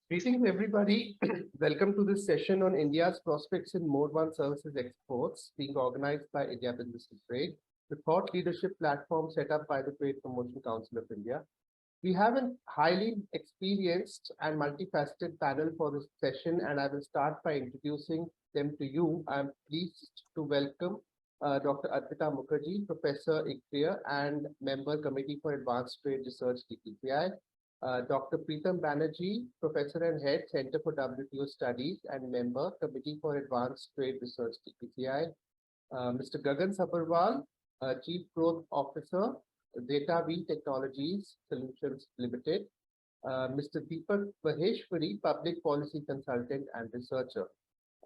Greetings, everybody. Welcome to this session on India's prospects in Mode 1 services exports being organized by India Business and Trade, the thought leadership platform set up by the Trade Promotion Council of India. We have a highly experienced and multifaceted panel for this session, and I will start by introducing them to you. I'm pleased to welcome Dr. Arpita Mukherjee, Professor ICRIER and Member Committee for Advanced Trade Research, TPCI. Dr. Pritam Banerjee, Professor and Head, Center for WTO Studies and Member, Committee for Advanced Trade Research, TPCI. Mr. Gagan Sabharwal, Chief Growth Officer, Zeta-V Technologies Solutions Limited. Mr. Deepak Maheshwari, Public Policy Consultant and Researcher.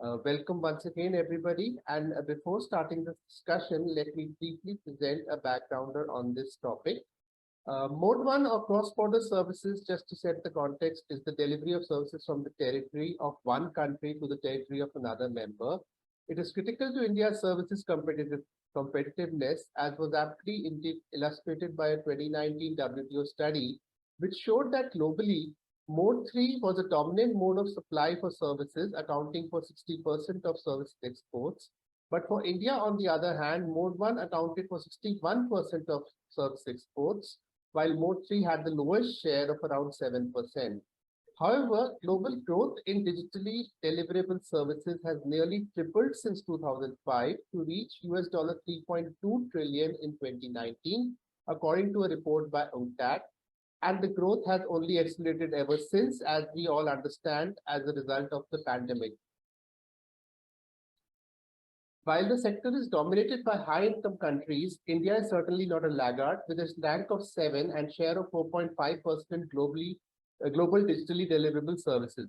Welcome once again, everybody. And before starting this discussion, let me briefly present a backgrounder on this topic. Mode 1 or cross-border services, just to set the context, is the delivery of services from the territory of one country to the territory of another member. It is critical to India's services competitiveness, as was aptly illustrated by a 2019 WTO study, which showed that globally, Mode 3 was a dominant mode of supply for services, accounting for 60% of service exports. But for India, on the other hand, Mode 1 accounted for 61% of service exports, while Mode 3 had the lowest share of around 7%. However, global growth in digitally deliverable services has nearly tripled since 2005 to reach US $3.2 trillion in 2019, according to a report by UNCTAD. And the growth has only accelerated ever since, as we all understand, as a result of the pandemic. While the sector is dominated by high-income countries, India is certainly not a laggard, with a rank of 7 and share of 4.5% global digitally deliverable services.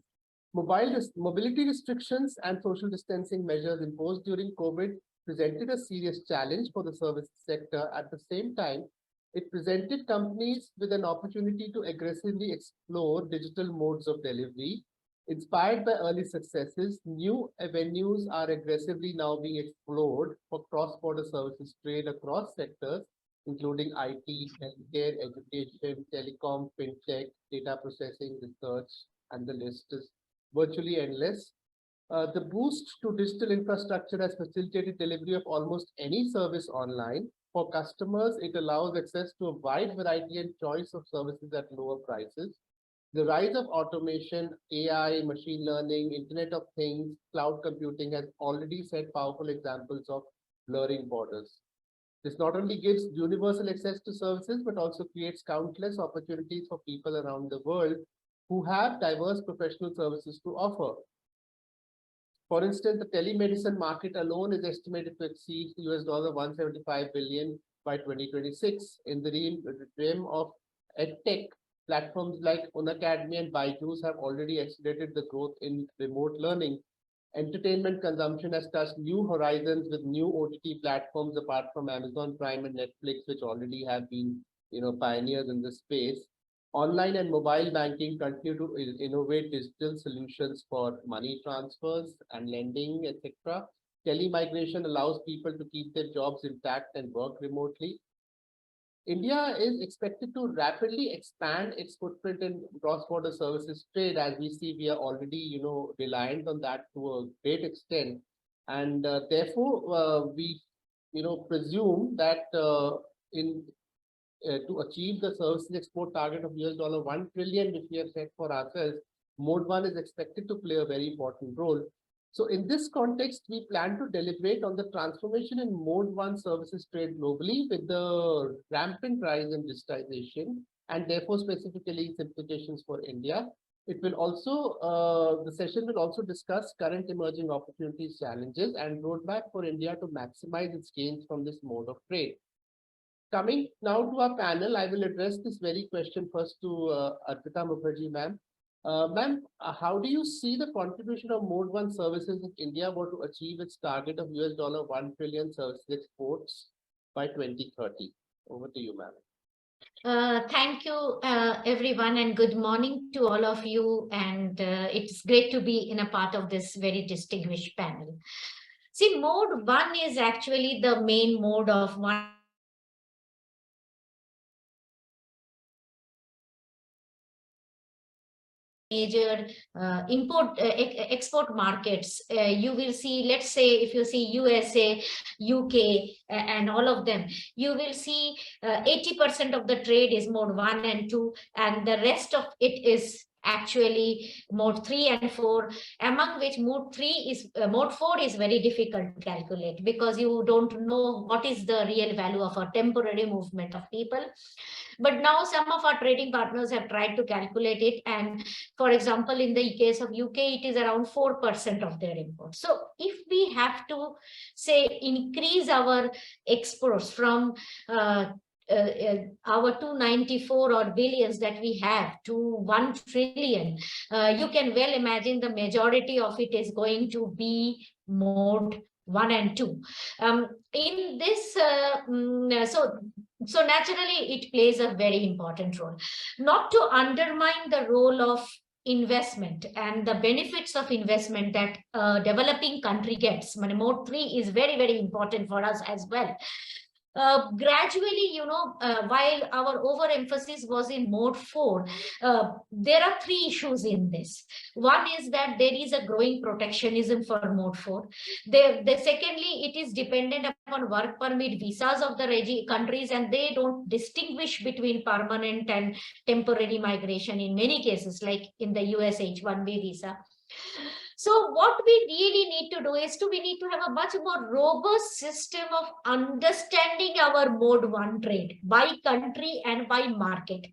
Mobility restrictions and social distancing measures imposed during COVID presented a serious challenge for the services sector. At the same time, it presented companies with an opportunity to aggressively explore digital modes of delivery. Inspired by early successes, new avenues are aggressively now being explored for cross-border services trade across sectors, including IT, healthcare, education, telecom, fintech, data processing, research, and the list is virtually endless. The boost to digital infrastructure has facilitated delivery of almost any service online. For customers, it allows access to a wide variety and choice of services at lower prices. The rise of automation, AI, machine learning, Internet of Things, cloud computing has already set powerful examples of blurring borders. This not only gives universal access to services, but also creates countless opportunities for people around the world who have diverse professional services to offer. For instance, the telemedicine market alone is estimated to exceed US $175 billion by 2026. In the realm of EdTech, platforms like Unacademy and Byju's have already accelerated the growth in remote learning. Entertainment consumption has touched new horizons with new OTT platforms apart from Amazon Prime and Netflix, which already have been, pioneers in this space. Online and mobile banking continue to innovate digital solutions for money transfers and lending, etc. Telemigration allows people to keep their jobs intact and work remotely. India is expected to rapidly expand its footprint in cross-border services trade. As we see, we are already, reliant on that to a great extent, and therefore we, presume that to achieve the services export target of US $1 trillion, which we have set for ourselves, Mode 1 is expected to play a very important role. So in this context, we plan to deliberate on the transformation in Mode 1 services trade globally with the rampant rise in digitization and therefore specifically its implications for India. It will also, the session will also discuss current emerging opportunities, challenges, and roadmap for India to maximize its gains from this mode of trade. Coming now to our panel, I will address this very question first to Arpita Mukherjee, ma'am. Ma'am, how do you see the contribution of Mode 1 services if India were to achieve its target of US $1 trillion services exports by 2030? Over to you, ma'am. Thank you, everyone, and good morning to all of you. And it's great to be in a part of this very distinguished panel. See, Mode 1 is actually the main mode of one major export markets, you will see, let's say if you see USA, UK, and all of them, you will see 80% of the trade is mode 1 and 2, and the rest of it is actually mode 3 and 4, among which mode 4 is very difficult to calculate, because you don't know what is the real value of a temporary movement of people. But now some of our trading partners have tried to calculate it, and for example, in the case of UK, it is around 4% of their imports. So if we have to say increase our exports from our 294 or billions that we have to 1 trillion, you can well imagine the majority of it is going to be mode 1 and 2. In this, so naturally, it plays a very important role. Not to undermine the role of investment and the benefits of investment that a developing country gets. Mode 3 is very, very important for us as well. Gradually, while our overemphasis was in mode 4, there are 3 issues in this. One is that there is a growing protectionism for mode 4. Secondly, it is dependent upon work permit visas of the countries, and they don't distinguish between permanent and temporary migration in many cases, like in the US H-1B visa. So what we really need to do is we need to have a much more robust system of understanding our mode 1 trade by country and by market.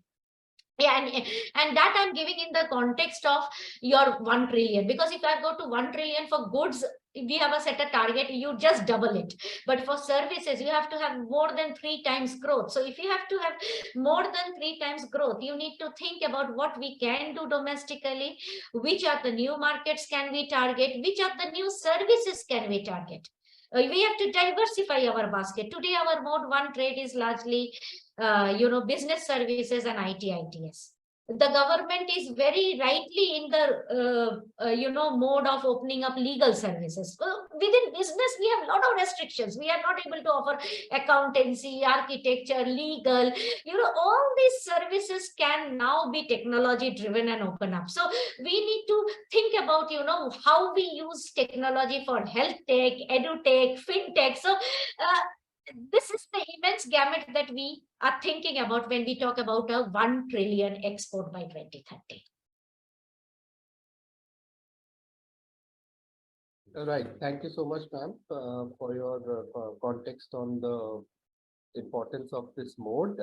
Yeah, and that I'm giving in the context of your 1 trillion, because if I go to 1 trillion for goods, we have a set a target, you just double it. But for services, you have to have more than 3 times growth. So if you have to have more than 3 times growth, you need to think about what we can do domestically, which are the new markets can we target, which are the new services can we target. We have to diversify our basket. Today, our mode 1 trade is largely business services and ITS. The government is very rightly in the mode of opening up legal services. Within business, we have a lot of restrictions. We are not able to offer accountancy, architecture, legal. All these services can now be technology driven and open up. So we need to think about how we use technology for health tech, edu tech, fintech. So this is the immense gamut that we are thinking about when we talk about a 1 trillion export by 2030. Right. Thank you so much, ma'am, for your context on the importance of this mode.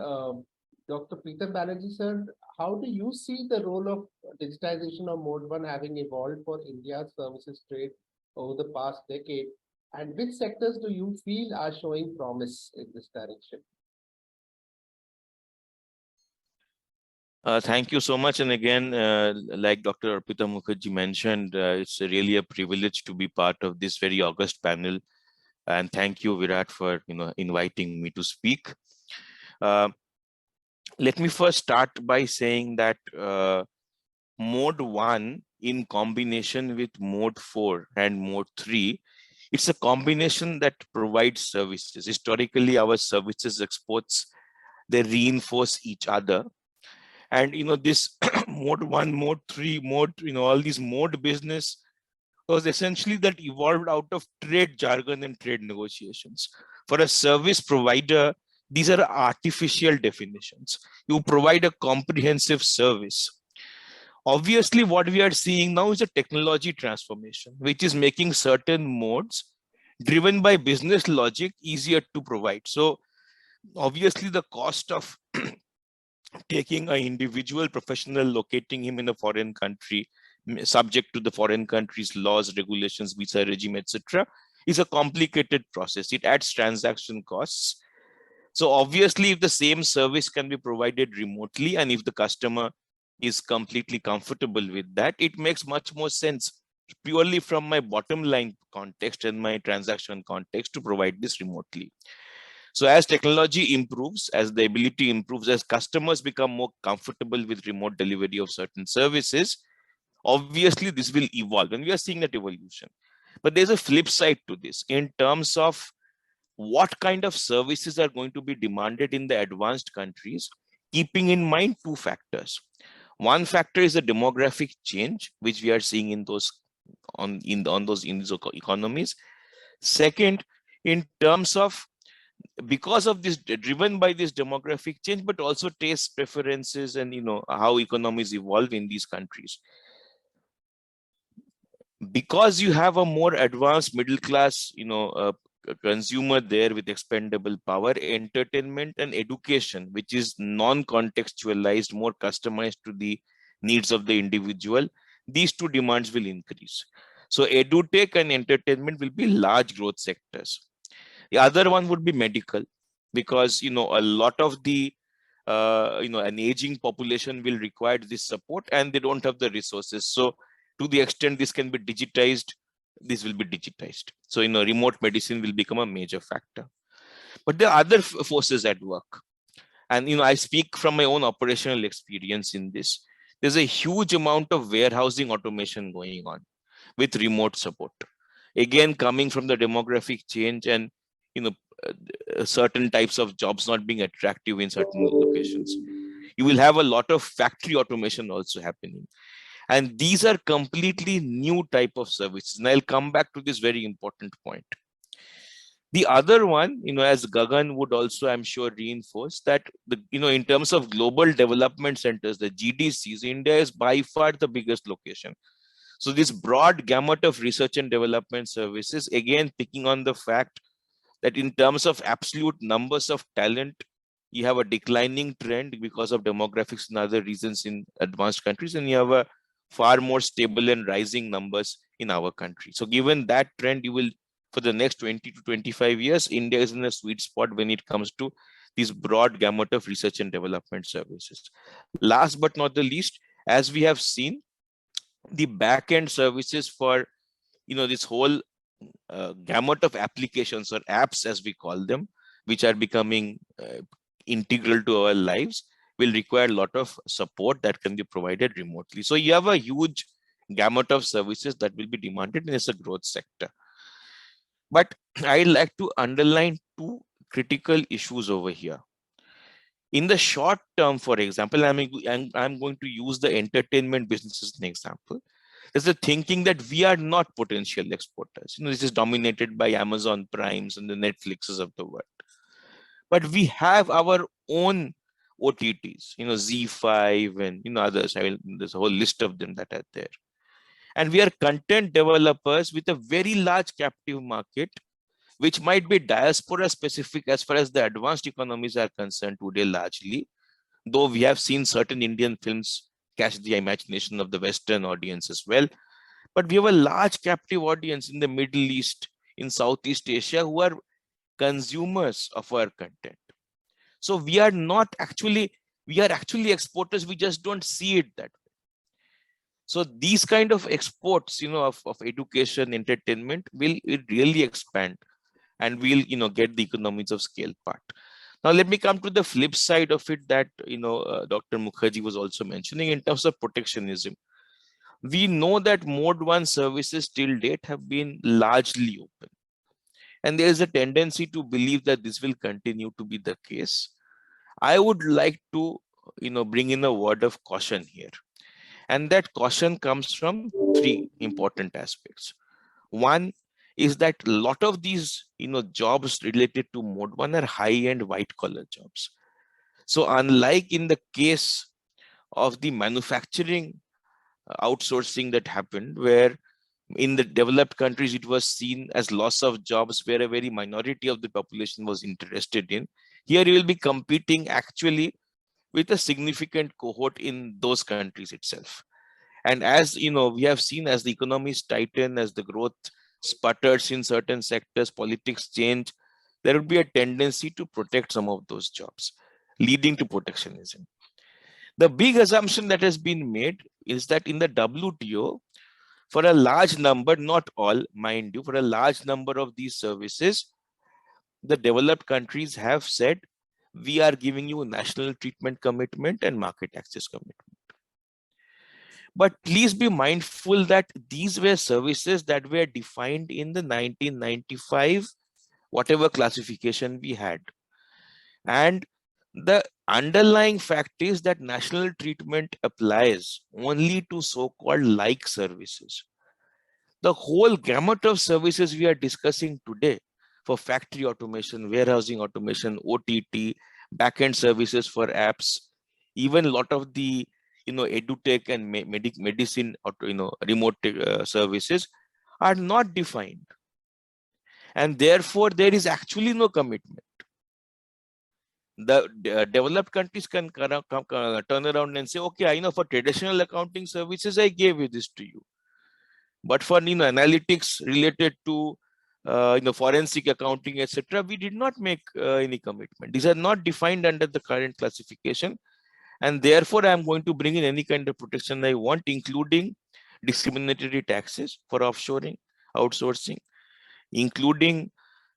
Dr. Pritam Banerjee, sir, how do you see the role of digitization of mode 1 having evolved for India's services trade over the past decade? And which sectors do you feel are showing promise in this direction? Thank you so much. And again, like Dr. Arpita Mukherjee mentioned, it's really a privilege to be part of this very august panel. And thank you, Virat, for inviting me to speak. Let me first start by saying that mode 1 in combination with mode 4 and mode 3, it's a combination that provides services. Historically, our services exports, they reinforce each other. And this mode 1, mode 3, mode, all these mode business was essentially that evolved out of trade jargon and trade negotiations. For a service provider, these are artificial definitions. You provide a comprehensive service. Obviously, what we are seeing now is a technology transformation, which is making certain modes driven by business logic easier to provide. So obviously, the cost of taking an individual professional, locating him in a foreign country, subject to the foreign country's laws, regulations, visa regime, etc., is a complicated process. It adds transaction costs. So obviously, if the same service can be provided remotely, and if the customer is completely comfortable with that, it makes much more sense purely from my bottom line context and my transaction context to provide this remotely. So as technology improves, as the ability improves, as customers become more comfortable with remote delivery of certain services, obviously this will evolve, and we are seeing that evolution. But there's a flip side to this in terms of what kind of services are going to be demanded in the advanced countries, keeping in mind 2 factors. One factor is the demographic change, which we are seeing in those economies. Second, in terms of, because of this, driven by this demographic change, but also taste preferences and how economies evolve in these countries. Because you have a more advanced middle class, consumer there with expendable power, entertainment and education, which is non-contextualized, more customized to the needs of the individual, these two demands will increase. So edutech and entertainment will be large growth sectors. The other one would be medical, because a lot of the an aging population will require this support and they don't have the resources. So to the extent this can be digitized, this will be digitized. So remote medicine will become a major factor. But there are other forces at work. And I speak from my own operational experience in this. There's a huge amount of warehousing automation going on with remote support. Again, coming from the demographic change and certain types of jobs not being attractive in certain locations. You will have a lot of factory automation also happening. And these are completely new type of services. And I'll come back to this very important point. The other one, as Gagan would also, I'm sure, reinforce that, in terms of global development centers, the GDCs, India is by far the biggest location. So this broad gamut of research and development services, again, picking on the fact that in terms of absolute numbers of talent, you have a declining trend because of demographics and other reasons in advanced countries, and you have a far more stable and rising numbers in our country. So given that trend, you will, for the next 20 to 25 years, India is in a sweet spot when it comes to this broad gamut of research and development services. Last but not the least, as we have seen, the back-end services for this whole gamut of applications or apps, as we call them, which are becoming integral to our lives, will require a lot of support that can be provided remotely. So you have a huge gamut of services that will be demanded, and it's a growth sector. But I'd like to underline two critical issues over here. In the short term, for example, I'm going to use the entertainment business as an example. There's the thinking that we are not potential exporters. This is dominated by Amazon Primes and the Netflixes of the world. But we have our own OTTs, Z5 and others. There's a whole list of them that are there. And we are content developers with a very large captive market, which might be diaspora specific as far as the advanced economies are concerned today largely, though we have seen certain Indian films catch the imagination of the Western audience as well. But we have a large captive audience in the Middle East, in Southeast Asia, who are consumers of our content. So we are actually exporters, we just don't see it that way. So these kind of exports, of education, entertainment will really expand, and we'll, get the economies of scale part. Now, let me come to the flip side of it that, Dr. Mukherjee was also mentioning in terms of protectionism. We know that Mode 1 services till date have been largely open. And there is a tendency to believe that this will continue to be the case. I would like to, bring in a word of caution here. And that caution comes from three important aspects. One is that a lot of these, jobs related to Mode 1 are high-end white-collar jobs. So unlike in the case of the manufacturing outsourcing that happened, where in the developed countries it was seen as loss of jobs where a very minority of the population was interested in, here you will be competing actually with a significant cohort in those countries itself. And as we have seen, as the economies tighten, as the growth sputters in certain sectors, politics change, there would be a tendency to protect some of those jobs, leading to protectionism. The big assumption that has been made is that in the WTO, for a large number, not all, mind you, for a large number of these services, the developed countries have said, we are giving you a national treatment commitment and market access commitment. But please be mindful that these were services that were defined in the 1995, whatever classification we had. And The underlying fact is that national treatment applies only to so-called like services. The whole gamut of services we are discussing today for factory automation, warehousing automation, OTT, backend services for apps, even a lot of the edutech and medicine remote services are not defined, and therefore there is actually no commitment. The developed countries can turn around and say, okay, I know for traditional accounting services I gave you this to you, but for analytics related to forensic accounting, etc., we did not make any commitment. These are not defined under the current classification, and therefore I am going to bring in any kind of protection I want, including discriminatory taxes for offshoring, outsourcing, including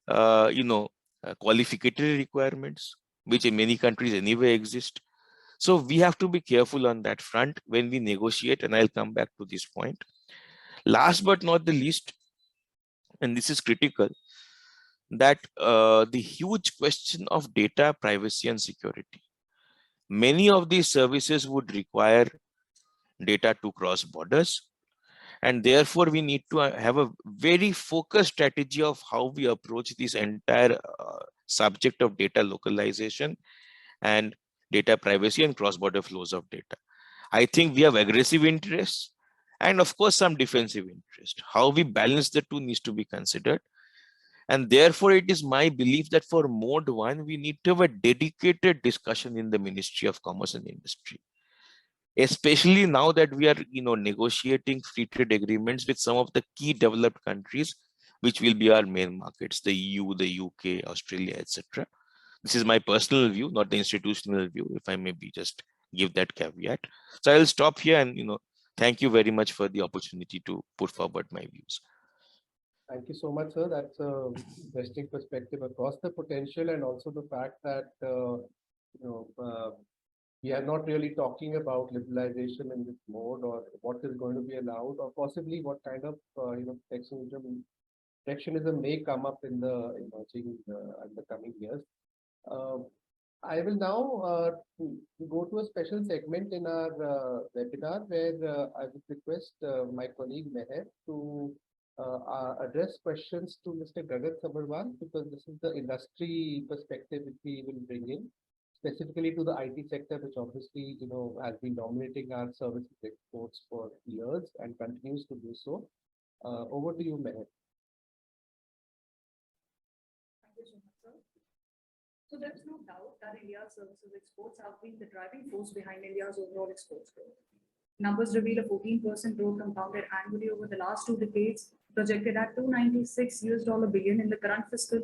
qualificatory requirements, which in many countries anyway exist. So we have to be careful on that front when we negotiate, and I'll come back to this point. Last but not the least, and this is critical, that the huge question of data privacy and security. Many of these services would require data to cross borders, and therefore we need to have a very focused strategy of how we approach this entire subject of data localization and data privacy and cross-border flows of data. I think we have aggressive interests and of course some defensive interest. How we balance the two needs to be considered. And therefore it is my belief that for mode 1, we need to have a dedicated discussion in the Ministry of Commerce and Industry, especially now that we are negotiating free trade agreements with some of the key developed countries, which will be our main markets, the EU, the UK, Australia, etc. This is my personal view, not the institutional view, if I may be just give that caveat. So I'll stop here and thank you very much for the opportunity to put forward my views. Thank you so much, sir. That's a interesting perspective across the potential, and also the fact that we are not really talking about liberalization in this mode, or what is going to be allowed, or possibly what kind of protectionism may come up in the emerging in the coming years. I will now go to a special segment in our webinar where I would request my colleague Meher to address questions to Mr. Gagan Sabharwal, because this is the industry perspective which we will bring in, specifically to the IT sector, which obviously has been dominating our services exports for years and continues to do so. Over to you, Meher. So there's no doubt that India's services exports have been the driving force behind India's overall exports growth. Numbers reveal a 14% growth compounded annually over the last 2 decades, projected at $296 billion in the current fiscal.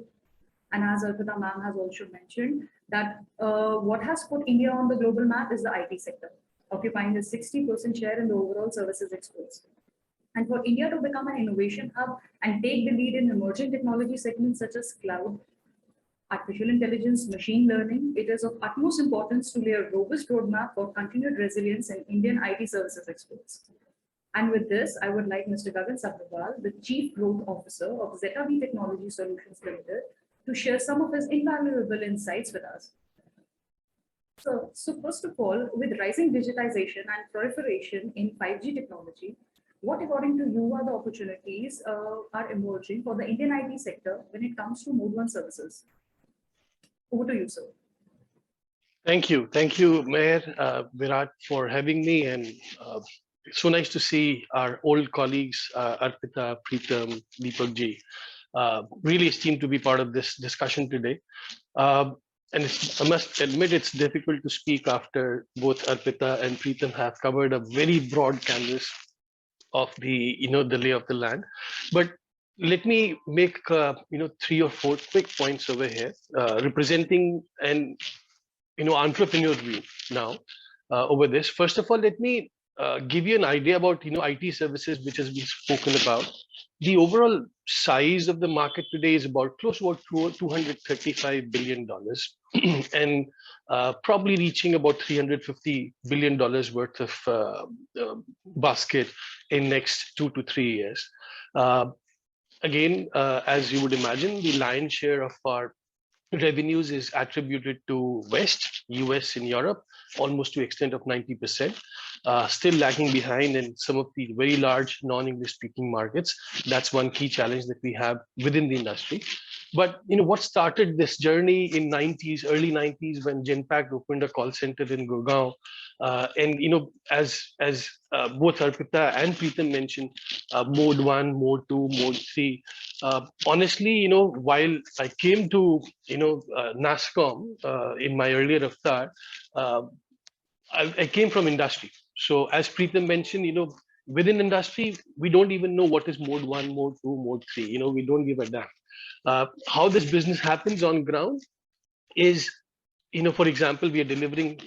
And as Arpita ma'am has also mentioned, that what has put India on the global map is the IT sector, occupying a 60% share in the overall services exports. And for India to become an innovation hub and take the lead in emerging technology segments such as cloud, artificial intelligence, machine learning, it is of utmost importance to lay a robust roadmap for continued resilience in Indian IT services exports. And with this, I would like Mr. Gagan Sabharwal, the Chief Growth Officer of Zeta-V Technology Solutions Limited, to share some of his invaluable insights with us. So first of all, with rising digitization and proliferation in 5G technology, what according to you are the opportunities are emerging for the Indian IT sector when it comes to mode 1 services? Over to you, sir. Thank you, Mayor Virat, for having me, and it's so nice to see our old colleagues, Arpita, Pritam, Deepak. Really esteemed to be part of this discussion today. And I must admit it's difficult to speak after both Arpita and Pritam have covered a very broad canvas of the the lay of the land. But let me make 3 or 4 quick points over here, representing an entrepreneur view now over this. First of all, let me give you an idea about IT services, which has been spoken about. The overall size of the market today is about close to $235 billion, and probably reaching about $350 billion worth of basket in next 2 to 3 years. Again, as you would imagine, the lion's share of our revenues is attributed to West, US and Europe, almost to extent of 90%, still lagging behind in some of the very large non-English speaking markets. That's one key challenge that we have within the industry. But what started this journey in 90s, early 90s, when Genpact opened a call center in Gurgaon, and as both Arpita and Pritam mentioned, mode 1, mode 2, mode 3. Honestly, while I came to NASCOM in my earlier avatar, I came from industry. So as Pritam mentioned, within industry, we don't even know what is mode 1, mode 2, mode 3. We don't give a damn. How this business happens on ground is, for example, we are delivering,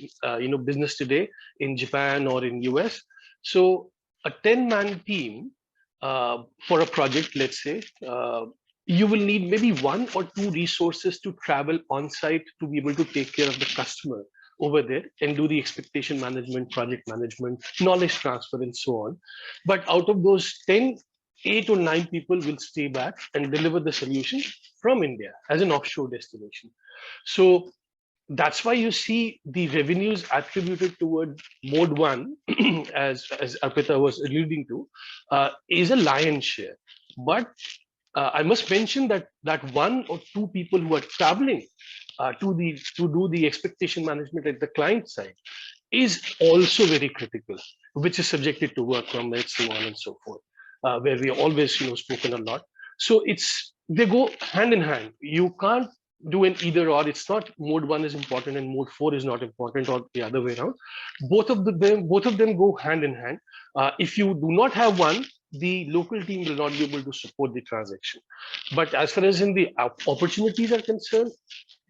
business today in Japan or in US. So a 10-man team for a project, let's say, you will need maybe 1 or 2 resources to travel on site to be able to take care of the customer over there and do the expectation management, project management, knowledge transfer, and so on. But out of those 10, 8 or 9 people will stay back and deliver the solution from India as an offshore destination. So that's why you see the revenues attributed toward mode 1, as Arpita was alluding to, is a lion's share. But I must mention that 1 or 2 people who are traveling to do the expectation management at the client side is also very critical, which is subjected to work from it, so on and so forth, where we always spoken a lot. So they go hand in hand. You can't do an either or. It's not mode 1 is important and mode 4 is not important, or the other way around. Both of them go hand in hand. If you do not have one, the local team will not be able to support the transaction. But as far as in the opportunities are concerned,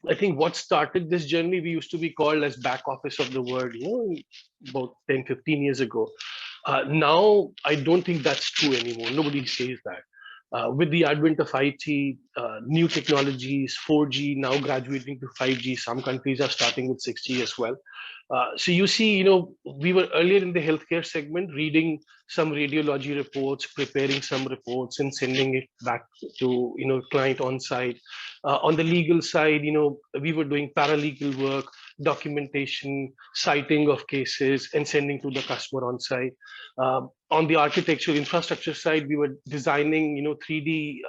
I think what started this journey, we used to be called as back office of the world, about 10, 15 years ago. Now, I don't think that's true anymore. Nobody says that. With the advent of IT, new technologies, 4G, now graduating to 5G, some countries are starting with 6G as well. So you see, we were earlier in the healthcare segment, reading some radiology reports, preparing some reports and sending it back to, client on site. On the legal side, we were doing paralegal work, documentation, citing of cases and sending to the customer on site. On the architectural infrastructure side, we were designing, 3D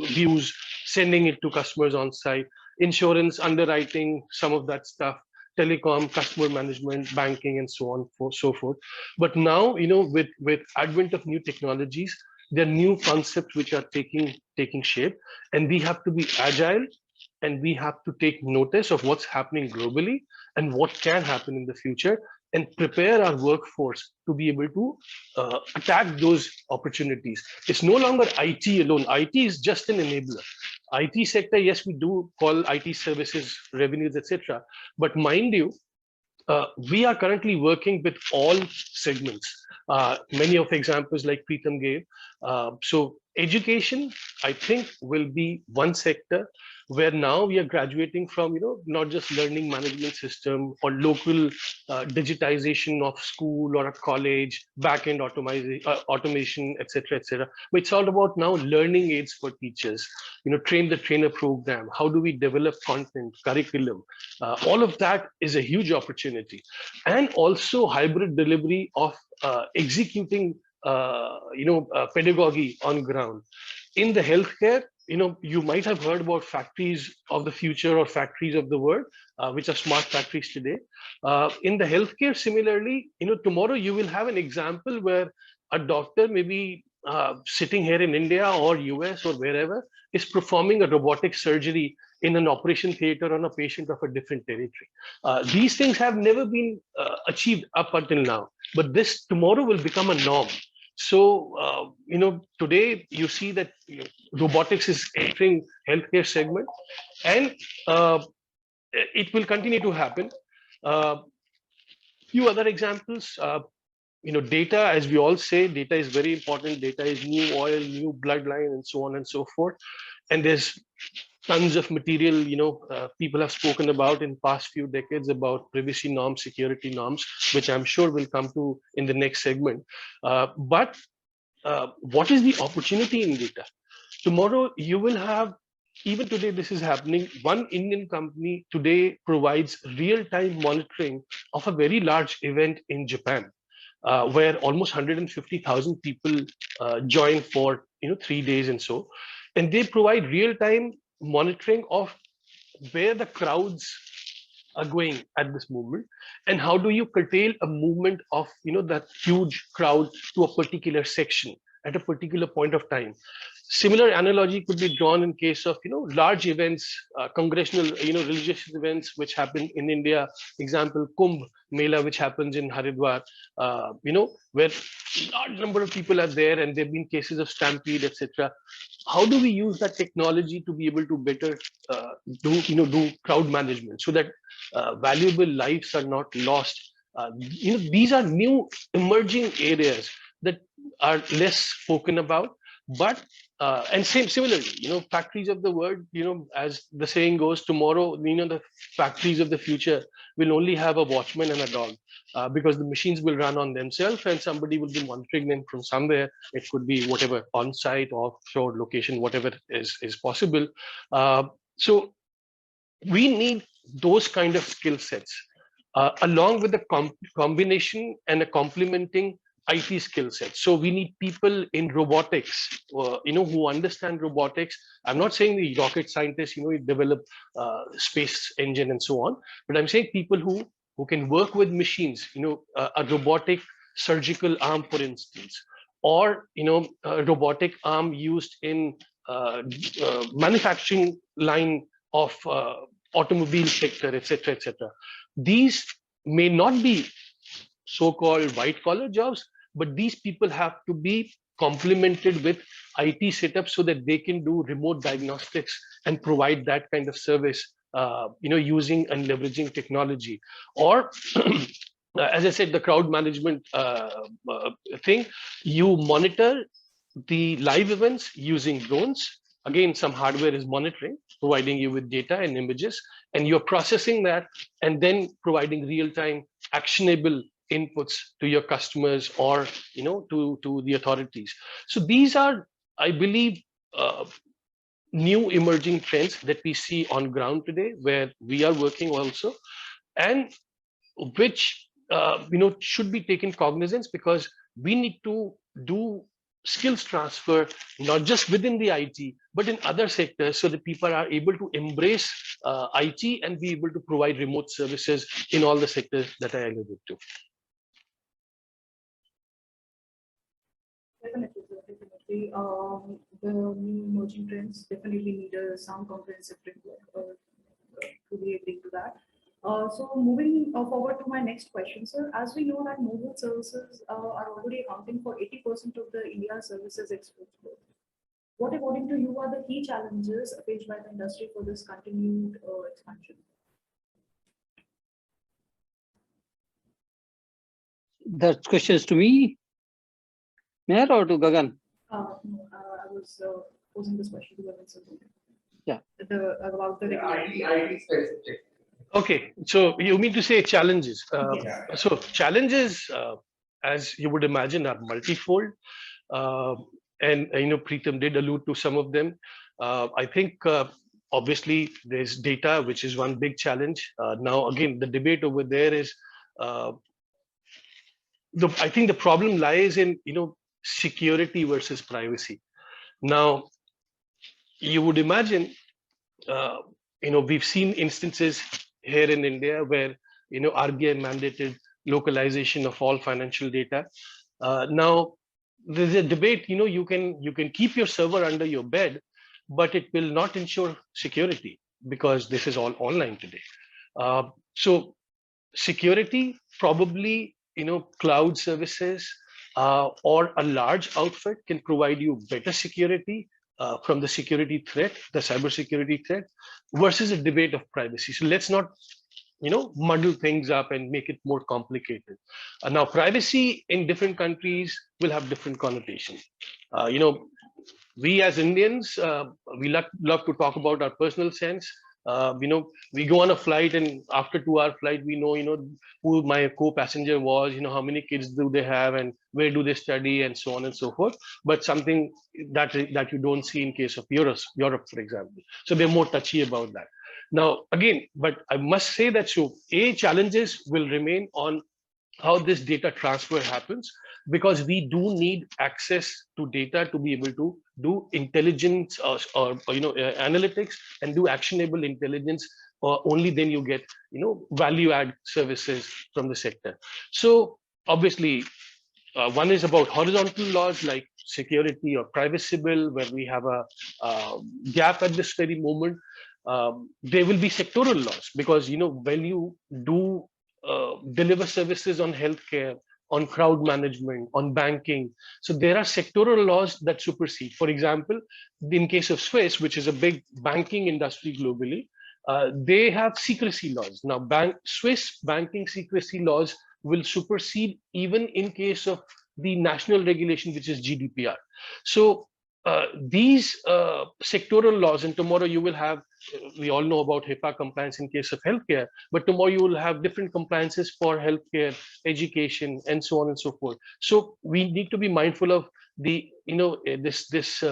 views, sending it to customers on site. Insurance, underwriting, some of that stuff, telecom, customer management, banking, and so on, so forth. But now, with advent of new technologies, there are new concepts which are taking shape, and we have to be agile, and we have to take notice of what's happening globally and what can happen in the future, and prepare our workforce to be able to attack those opportunities. It's no longer IT alone. IT is just an enabler. IT sector, yes, we do call IT services revenues, etc. But mind you, we are currently working with all segments. Many of examples like Pritam gave. So education, I think, will be one sector where now we are graduating from, not just learning management system or local digitization of school or a college, back-end automation, etc., etc. But it's all about now learning aids for teachers, train the trainer program. How do we develop content, curriculum? All of that is a huge opportunity. And also hybrid delivery of executing pedagogy on ground. In the healthcare, you might have heard about factories of the future or factories of the world, which are smart factories today. In the healthcare, similarly, tomorrow you will have an example where a doctor maybe sitting here in India or US or wherever is performing a robotic surgery in an operation theater on a patient of a different territory. These things have never been achieved up until now, but this tomorrow will become a norm. So, today you see that robotics is entering healthcare segment, and it will continue to happen. Few other examples, data, as we all say, data is very important. Data is new oil, new bloodline, and so on and so forth. And there's tons of material, people have spoken about in past few decades about privacy norms, security norms, which I'm sure will come to in the next segment. But what is the opportunity in data? Tomorrow, you will have even today, this is happening. One Indian company today provides real-time monitoring of a very large event in Japan, where almost 150,000 people join for 3 days and so, and they provide real-time monitoring of where the crowds are going at this movement, and how do you curtail a movement of that huge crowd to a particular section at a particular point of time. Similar analogy could be drawn in case of large events, congressional religious events which happen in India. Example, Kumbh Mela, which happens in Haridwar, where large number of people are there and there have been cases of stampede, etc. How do we use that technology to be able to better do crowd management so that valuable lives are not lost? These are new emerging areas that are less spoken about, but and similarly, factories of the world, as the saying goes, tomorrow, the factories of the future will only have a watchman and a dog, because the machines will run on themselves and somebody will be monitoring them from somewhere. It could be whatever, on-site, offshore location, whatever is possible. So we need those kind of skill sets, along with the combination and a complementing IT skill set. So we need people in robotics, who understand robotics. I'm not saying the rocket scientists, develop space engine and so on, but I'm saying people who can work with machines, a robotic surgical arm, for instance, or a robotic arm used in manufacturing line of automobile sector, etc., etc. These may not be so-called white-collar jobs, but these people have to be complemented with IT setups so that they can do remote diagnostics and provide that kind of service, using and leveraging technology. Or, as I said, the crowd management thing, you monitor the live events using drones. Again, some hardware is monitoring, providing you with data and images, and you're processing that and then providing real-time actionable inputs to your customers or to the authorities. So these are, I believe, new emerging trends that we see on ground today, where we are working also, and which should be taken cognizance, because we need to do skills transfer, not just within the IT, but in other sectors, so that people are able to embrace IT and be able to provide remote services in all the sectors that I alluded to. Definitely, sir, definitely. The new emerging trends definitely need a sound comprehensive framework to be able to that. So moving forward to my next question, sir, as we know that mobile services are already accounting for 80% of the India services exports growth. What, according to you, are the key challenges faced by the industry for this continued expansion? That question is to me, Mayor, or to Gagan? No, I was posing this question to Gagan, sir. Yeah. About the IT specific. Okay, so you mean to say challenges? Yes. So challenges, as you would imagine, are multifold, and Pritam did allude to some of them. I think obviously there's data, which is one big challenge. Now again, the debate over there is, I think the problem lies in security versus privacy. Now, you would imagine, we've seen instances here in India where RBI mandated localization of all financial data. Now there's a debate. You can keep your server under your bed, but it will not ensure security, because this is all online today. So security, probably cloud services or a large outfit can provide you better security from the security threat, the cybersecurity threat, versus a debate of privacy. So let's not muddle things up and make it more complicated. Now, privacy in different countries will have different connotations. We as Indians, we love to talk about our personal sense. We go on a flight, and after 2-hour flight, we know, who my co-passenger was, how many kids do they have, and where do they study, and so on and so forth. But something that you don't see in case of Europe, for example. So they're more touchy about that. Now, again, but I must say that challenges will remain on how this data transfer happens, because we do need access to data to be able to do intelligence or analytics and do actionable intelligence, or only then you get value add services from the sector. So obviously, one is about horizontal laws like security or privacy bill, where we have a gap at this very moment. There will be sectoral laws, because when you do deliver services on healthcare, on crowd management, on banking, so there are sectoral laws that supersede. For example, in case of Swiss, which is a big banking industry globally, they have secrecy laws. Now, Swiss banking secrecy laws will supersede even in case of the national regulation, which is GDPR. So these sectoral laws, and tomorrow you will have, we all know about HIPAA compliance in case of healthcare, but tomorrow you will have different compliances for healthcare, education, and so on and so forth. So we need to be mindful of the, this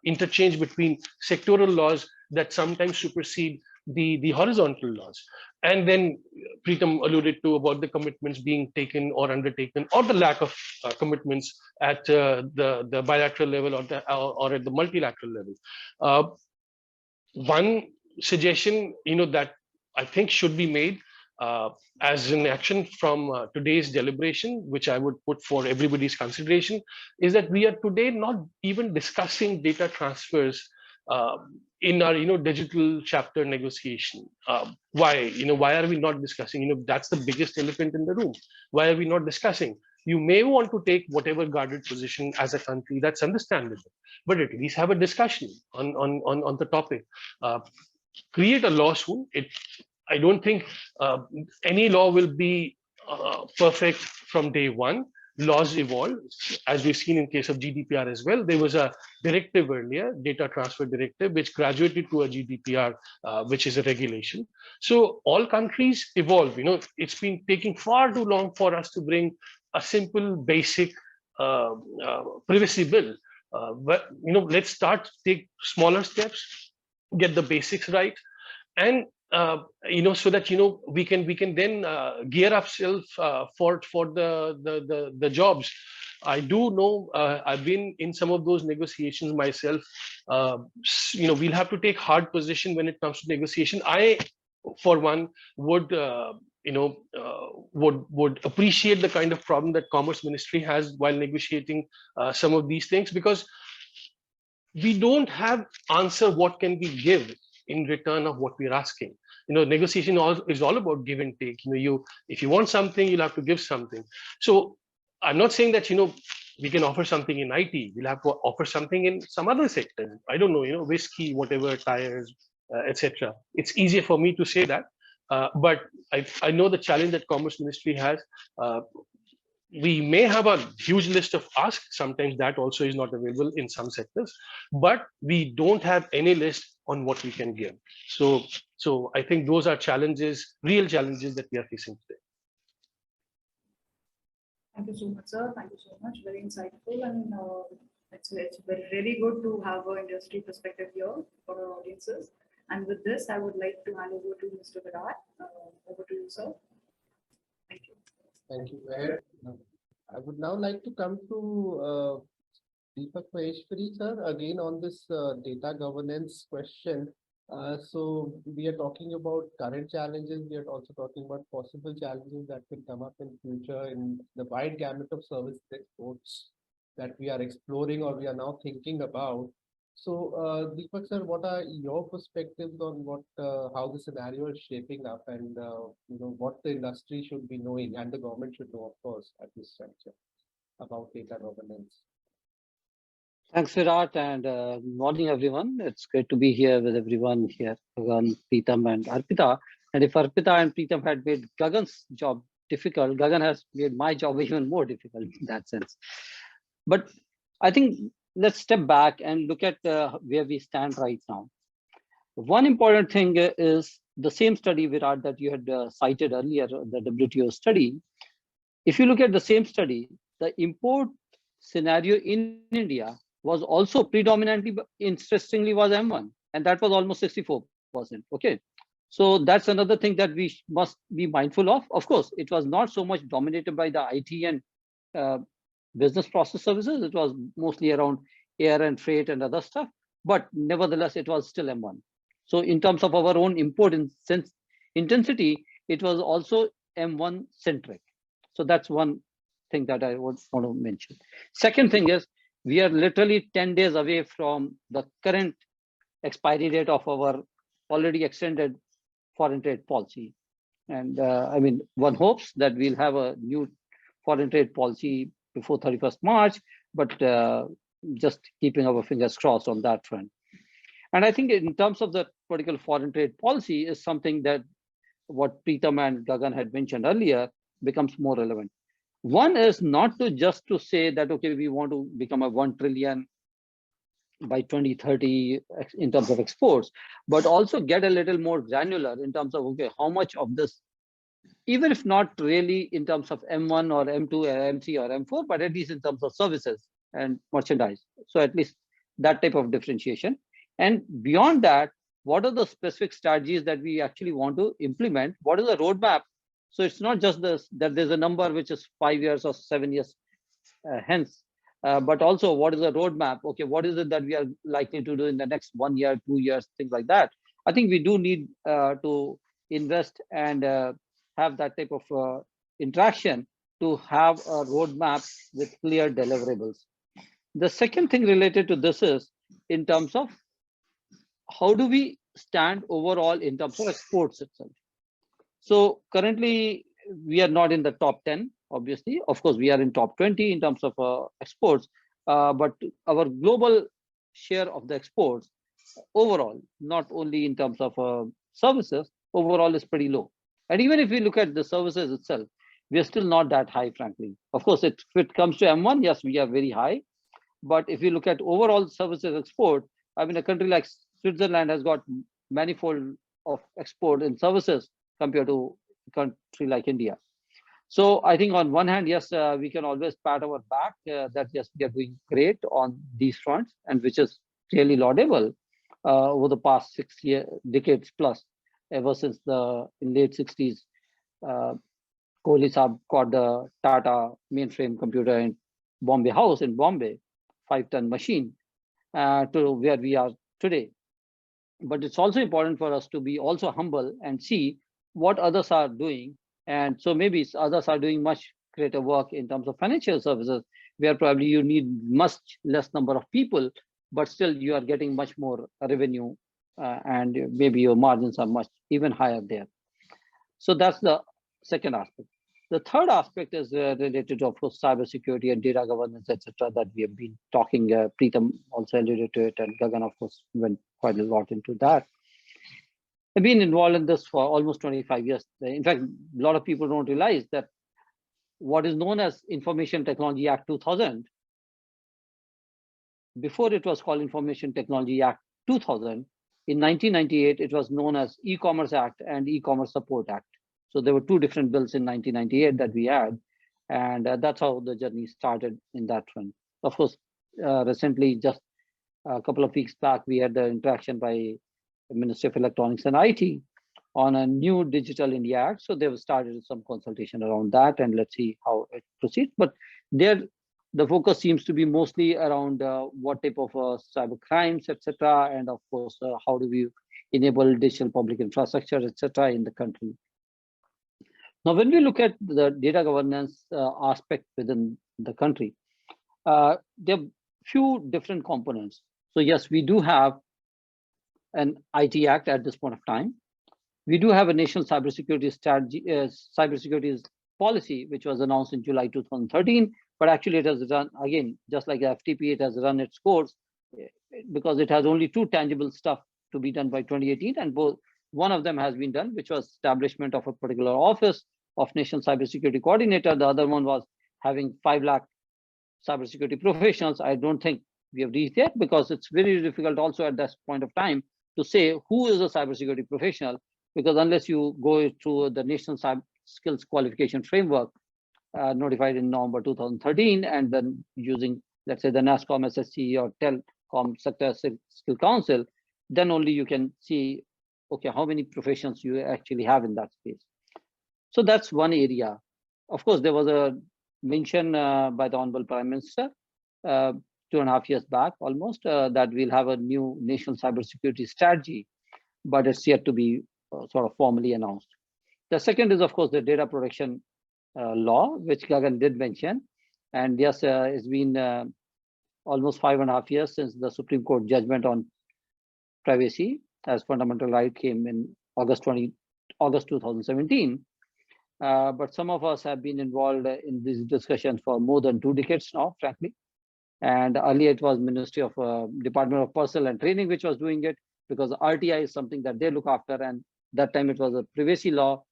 interchange between sectoral laws that sometimes supersede the horizontal laws. And then Pritam alluded to about the commitments being taken or undertaken, or the lack of commitments at the bilateral level or at the multilateral level. One suggestion, that I think should be made as an action from today's deliberation, which I would put for everybody's consideration, is that we are today not even discussing data transfers in our digital chapter negotiation. Why are we not discussing? That's the biggest elephant in the room. Why are we not discussing? You may want to take whatever guarded position as a country, that's understandable, but at least have a discussion on the topic. Create a law soon. I don't think any law will be perfect from day one. Laws evolve, as we've seen in case of GDPR as well. There was a directive earlier, data transfer directive, which graduated to a GDPR, which is a regulation. So all countries evolve. It's been taking far too long for us to bring a simple, basic privacy bill. But let's take smaller steps, get the basics right, and so that we can then gear ourselves for the jobs. I do know, I've been in some of those negotiations myself. We'll have to take hard position when it comes to negotiation. I, for one, would would appreciate the kind of problem that Commerce Ministry has while negotiating some of these things, because we don't have answer what can we give in return of what we're asking. Negotiation is all about give and take. If you want something, you'll have to give something. So I'm not saying that we can offer something in IT. We'll have to offer something in some other sector. I don't know, whiskey, whatever, tires, etc. It's easier for me to say that, but I know the challenge that Commerce Ministry has. We may have a huge list of asks. Sometimes that also is not available in some sectors, but we don't have any list on what we can give. So I think those are challenges, real challenges that we are facing today. Thank you so much, sir. Thank you so much. Very insightful, and it's really good to have an industry perspective here for our audiences. And with this, I would like to hand over to Mr. Virat. Over to you, sir. Thank you. Thank you, Mayor. I would now like to come to Deepak Maheshwari, sir, again on this data governance question. So we are talking about current challenges. We are also talking about possible challenges that will come up in future in the wide gamut of service exports that we are exploring or we are now thinking about. So Deepak, sir, what are your perspectives on how the scenario is shaping up, and what the industry should be knowing, and the government should know, of course, at this juncture about data governance? Thanks, Virat, and good morning, everyone. It's great to be here with everyone here, Gagan, Pritam, and Arpita. And if Arpita and Pritam had made Gagan's job difficult, Gagan has made my job even more difficult in that sense. But I think let's step back and look at where we stand right now. One important thing is the same study, Virat, that you had cited earlier, the WTO study. If you look at the same study, the import scenario in India was also predominantly, interestingly, was M1, and that was almost 64%. Okay, so that's another thing that we must be mindful of. Of course, it was not so much dominated by the IT and business process services. It was mostly around air and freight and other stuff, but nevertheless, it was still M1. So in terms of our own import intensity, it was also M1 centric. So that's one thing that I would want to mention. Second thing is, we are literally 10 days away from the current expiry date of our already extended foreign trade policy. And I mean, one hopes that we'll have a new foreign trade policy before 31st March, but just keeping our fingers crossed on that front. And I think in terms of the particular foreign trade policy is something that what Pritam and Gagan had mentioned earlier becomes more relevant. One is not to just to say that, okay, we want to become a 1 trillion by 2030 in terms of exports, but also get a little more granular in terms of, okay, how much of this, even if not really in terms of M1 or M2 or M3 or M4, but at least in terms of services and merchandise. So at least that type of differentiation. And beyond that, what are the specific strategies that we actually want to implement? What is the roadmap? So it's not just this, that there's a number which is 5 years or 7 years hence, but also what is the roadmap? Okay, what is it that we are likely to do in the next 1 year, 2 years, things like that. I think we do need to invest and have that type of interaction to have a roadmap with clear deliverables. The second thing related to this is in terms of how do we stand overall in terms of exports itself. So currently we are not in the top 10, obviously. Of course, we are in top 20 in terms of exports, but our global share of the exports overall, not only in terms of services, overall is pretty low. And even if we look at the services itself, we are still not that high, frankly. Of course, if it comes to M1, yes, we are very high. But if you look at overall services export, I mean, a country like Switzerland has got manifold of export in services compared to a country like India. So I think on one hand, yes, we can always pat our back that yes, we are doing great on these fronts, and which is really laudable over the past 6 decades plus, ever since the in late 60s, Kohli Saab got the Tata mainframe computer in Bombay House in Bombay, 5-ton machine, to where we are today. But it's also important for us to be also humble and see what others are doing. And so maybe others are doing much greater work in terms of financial services, where probably you need much less number of people, but still you are getting much more revenue and maybe your margins are much even higher there. So that's the second aspect. The third aspect is related to, of course, cybersecurity and data governance, etc., that we have been talking. Pritam also alluded to it, and Gagan, of course, went quite a lot into that. I've been involved in this for almost 25 years. In fact, a lot of people don't realize that what is known as Information Technology Act 2000, before it was called Information Technology Act 2000, in 1998, it was known as E-Commerce Act and E-Commerce Support Act. So there were two different bills in 1998 that we had, and that's how the journey started in that front. Of course, recently, just a couple of weeks back, we had the interaction by the Ministry of Electronics and IT on a new Digital India Act. So they've started some consultation around that, and let's see how it proceeds. But there, the focus seems to be mostly around what type of cyber crimes, etc., and of course, how do we enable digital public infrastructure, etc., in the country. Now, when we look at the data governance aspect within the country, there are few different components. So yes, we do have an IT Act at this point of time. We do have a national cybersecurity strategy, cybersecurity policy, which was announced in July 2013, but actually it has run, again, just like the FTP, it has run its course because it has only two tangible stuff to be done by 2018, and both one of them has been done, which was establishment of a particular office of National Cybersecurity Coordinator. The other one was having 5 lakh cybersecurity professionals. I don't think we have reached yet because it's very difficult also at this point of time to say who is a cybersecurity professional, because unless you go through the National Cyber Skills Qualification Framework notified in November 2013, and then using, let's say, the NASCOM SSC or Telecom Sector Skill Council, then only you can see, okay, how many professions you actually have in that space. So that's one area. Of course, there was a mention by the Honorable Prime Minister 2.5 years back almost that we'll have a new national cybersecurity strategy, but it's yet to be sort of formally announced. The second is, of course, the data protection law, which Gagan did mention. And yes, it's been almost 5.5 years since the Supreme Court judgment on privacy as fundamental right came in August 2017. But some of us have been involved in these discussions for more than 2 decades now, frankly. And earlier it was Ministry of Department of Personnel and Training which was doing it, because RTI is something that they look after, and that time it was a privacy law,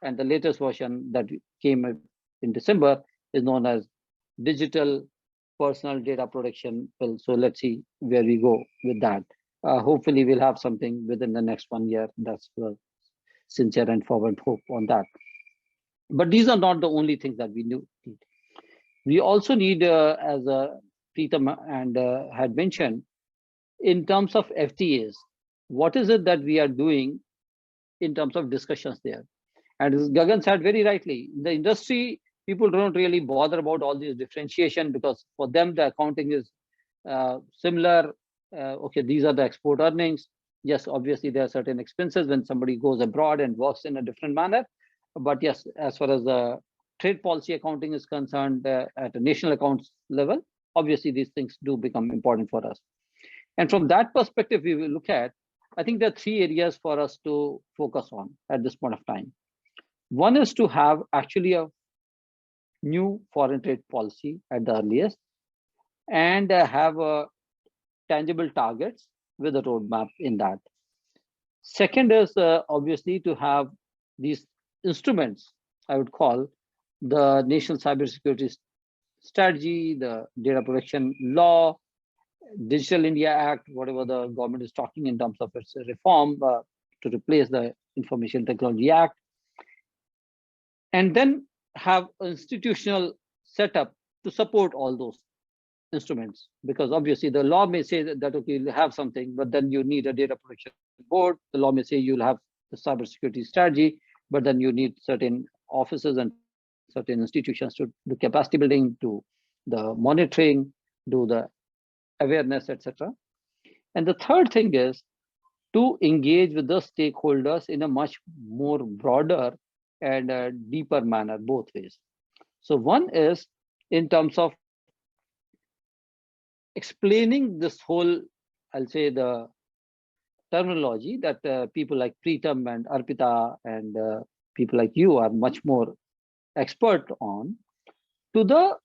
and the latest version that came in December is known as Digital Personal Data Protection Bill. So let's see where we go with that. Hopefully we'll have something within the next 1 year. That's the sincere and fervent hope on that. But these are not the only things that we need. We also need, as Pritam and had mentioned, in terms of FTAs, what is it that we are doing in terms of discussions there? And as Gagan said very rightly, in the industry, people don't really bother about all these differentiation, because for them, the accounting is similar. Okay, these are the export earnings. Yes, obviously, there are certain expenses when somebody goes abroad and works in a different manner. But yes, as far as the trade policy accounting is concerned at a national accounts level, obviously, these things do become important for us. And from that perspective, we will look at, I think there are 3 areas for us to focus on at this point of time. One is to have actually a new foreign trade policy at the earliest, and have tangible targets with a roadmap in that. Second is obviously to have these instruments, I would call the National Cybersecurity Strategy, the Data Protection Law, Digital India Act, whatever the government is talking in terms of its reform to replace the Information Technology Act, and then have institutional setup to support all those instruments. Because obviously the law may say that okay, you'll have something, but then you need a data protection board. The law may say you'll have the cybersecurity strategy, but then you need certain offices and certain institutions to do capacity building, do the monitoring, do the awareness, etc. And the third thing is to engage with the stakeholders in a much more broader and deeper manner, both ways. So one is in terms of explaining this whole, I'll say, the terminology that people like Pritam and Arpita and people like you are much more expert on, to the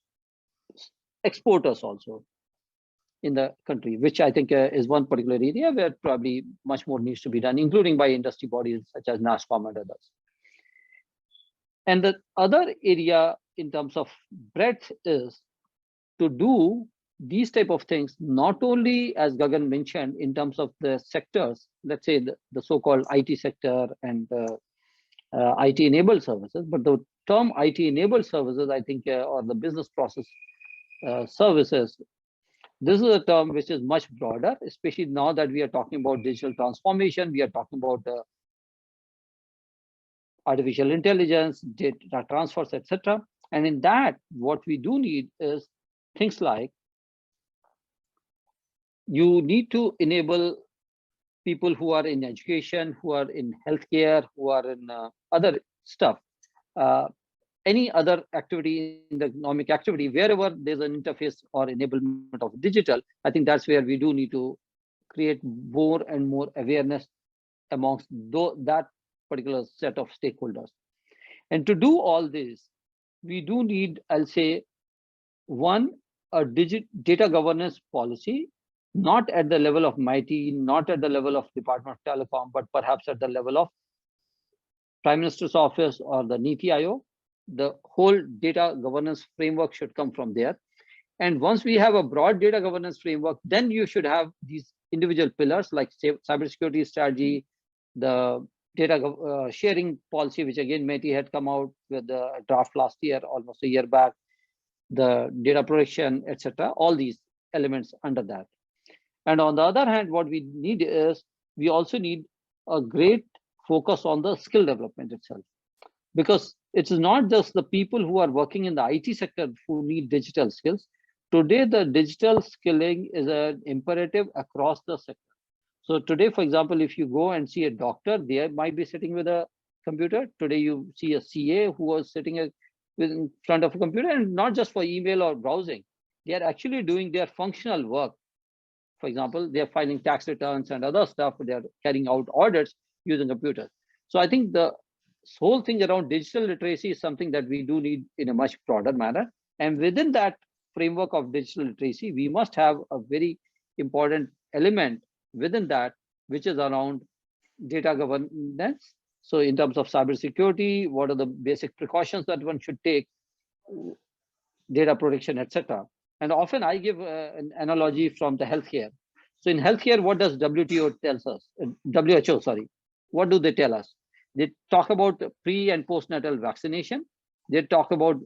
exporters also in the country, which I think is one particular area where probably much more needs to be done, including by industry bodies such as NASCOM and others. And the other area in terms of breadth is to do these type of things, not only as Gagan mentioned in terms of the sectors, let's say the so-called IT sector and IT enabled services, but the term IT enabled services, I think, or the business process services, this is a term which is much broader, especially now that we are talking about digital transformation, we are talking about artificial intelligence, data transfers, etc. And in that, what we do need is things like you need to enable people who are in education, who are in healthcare, who are in other stuff, any other activity in the economic activity, wherever there's an interface or enablement of digital, I think that's where we do need to create more and more awareness amongst that particular set of stakeholders. And to do all this, we do need, I'll say, one, a data governance policy, not at the level of MIT, not at the level of Department of Telecom, but perhaps at the level of Prime Minister's Office or the NITI Aayog. The whole data governance framework should come from there. And once we have a broad data governance framework, then you should have these individual pillars like cybersecurity strategy, the data sharing policy, which again METI had come out with the draft last year, almost a year back, the data protection, etc. All these elements under that. And on the other hand, what we need is we also need a great focus on the skill development itself, because it's not just the people who are working in the IT sector who need digital skills. Today, the digital skilling is an imperative across the sector. So today, for example, if you go and see a doctor, they might be sitting with a computer. Today, you see a CA who was sitting in front of a computer, and not just for email or browsing. They are actually doing their functional work. For example, they are filing tax returns and other stuff. They are carrying out audits using computers. So I think the whole thing around digital literacy is something that we do need in a much broader manner. And within that framework of digital literacy, we must have a very important element within that, which is around data governance. So in terms of cybersecurity, what are the basic precautions that one should take, data protection, etc. And often I give an analogy from the healthcare. So in healthcare, what does WHO tells us? WHO, sorry. What do they tell us? They talk about pre and postnatal vaccination. They talk about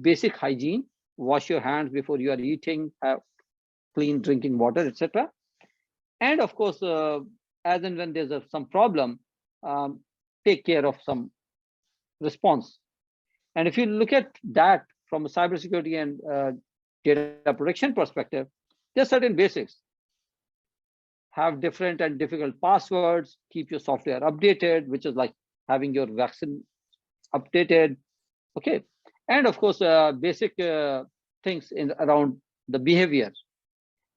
basic hygiene, wash your hands before you are eating, have clean drinking water, etc. And of course, as and when there's some problem, take care of some response. And if you look at that from a cybersecurity and data protection perspective, there's certain basics. Have different and difficult passwords, keep your software updated, which is like having your vaccine updated. Okay. And of course, basic things around the behavior.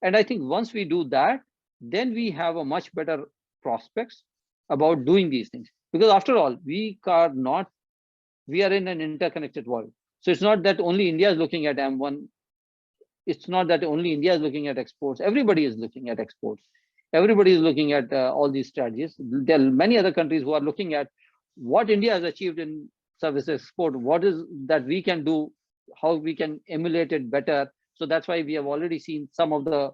And I think once we do that, then we have a much better prospects about doing these things. Because after all, we are in an interconnected world. So it's not that only India is looking at M1. It's not that only India is looking at exports. Everybody is looking at exports. Everybody is looking at all these strategies. There are many other countries who are looking at what India has achieved in service export. What is that we can do, how we can emulate it better. So that's why we have already seen some of the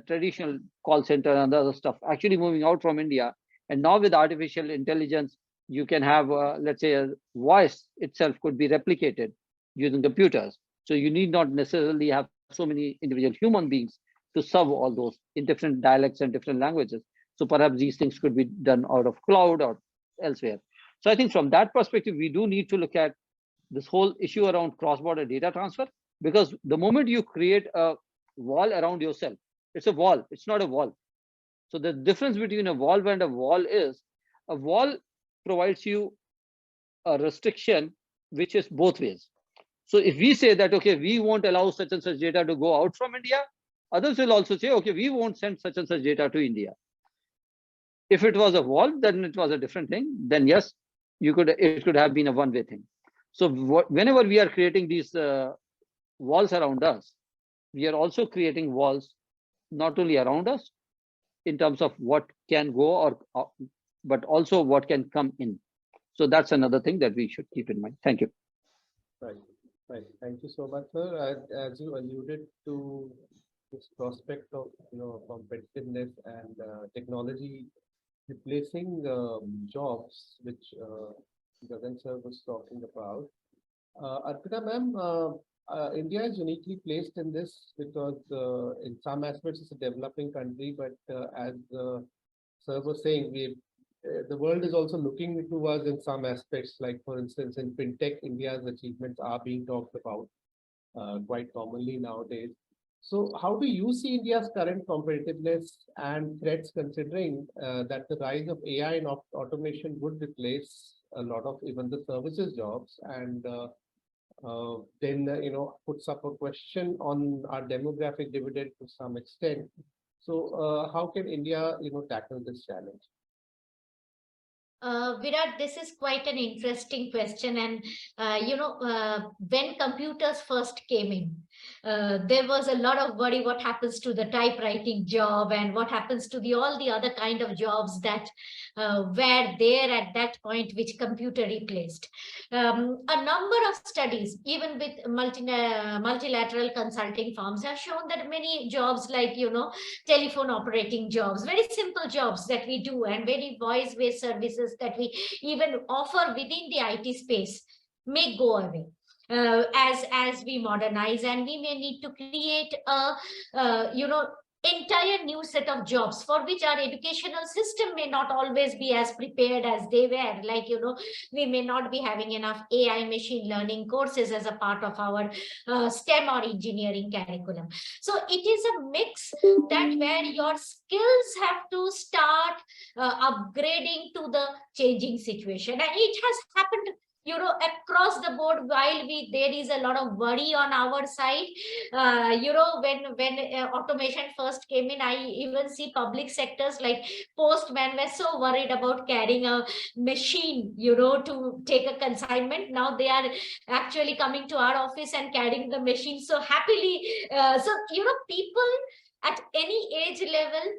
traditional call center and other stuff actually moving out from India. And now with artificial intelligence, you can have, let's say, a voice itself could be replicated using computers. So you need not necessarily have so many individual human beings to serve all those in different dialects and different languages. So perhaps these things could be done out of cloud or elsewhere. So I think from that perspective, we do need to look at this whole issue around cross-border data transfer, because the moment you create a wall around yourself, it's a wall, it's not a wall. So the difference between a wall and a wall is a wall provides you a restriction which is both ways. So if we say that, okay, we won't allow such and such data to go out from India, others will also say, okay, we won't send such and such data to India. If it was a wall, then it was a different thing. Then yes, it could have been a one-way thing. So whenever we are creating these walls around us, we are also creating walls not only around us in terms of what can go but also what can come in. So that's another thing that we should keep in mind. Thank you. Right. Thank you so much, sir. As you alluded to this prospect of competitiveness and technology replacing jobs, which Gagan sir was talking about. Arpita ma'am, India is uniquely placed in this because in some aspects it's a developing country, but as sir was saying, the world is also looking to us in some aspects, like for instance in fintech, India's achievements are being talked about quite commonly nowadays. So how do you see India's current competitiveness and threats, considering that the rise of AI and automation would replace a lot of even the services jobs, and then puts up a question on our demographic dividend to some extent. So how can India tackle this challenge? Virat, this is quite an interesting question. And, when computers first came in, there was a lot of worry what happens to the typewriting job and what happens to all the other kind of jobs that were there at that point, which computer replaced. A number of studies, even with multilateral consulting firms, have shown that many jobs like, telephone operating jobs, very simple jobs that we do, and very voice-based services that we even offer within the IT space may go away. As we modernize, and we may need to create a entire new set of jobs for which our educational system may not always be as prepared as they were. Like, we may not be having enough AI machine learning courses as a part of our STEM or engineering curriculum. So it is a mix that where your skills have to start upgrading to the changing situation. And it has happened across the board. While there is a lot of worry on our side, when automation first came in, I even see public sectors like postmen were so worried about carrying a machine, to take a consignment. Now they are actually coming to our office and carrying the machine so happily. So people at any age level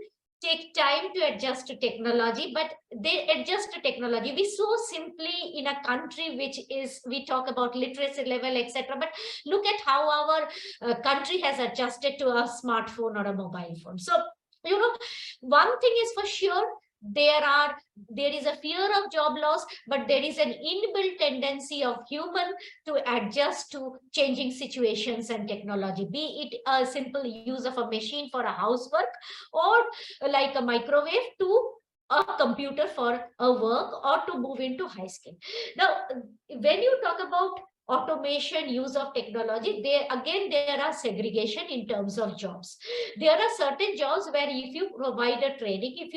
take time to adjust to technology, but they adjust to technology. We so simply in a country which is, we talk about literacy level, etc. But look at how our country has adjusted to a smartphone or a mobile phone. So, one thing is for sure, there is a fear of job loss, but there is an inbuilt tendency of human to adjust to changing situations and technology, be it a simple use of a machine for a housework, or like a microwave, to a computer for a work, or to move into high skill. Now, when you talk about automation, use of technology, there are segregation in terms of jobs. There are certain jobs where if you provide a training,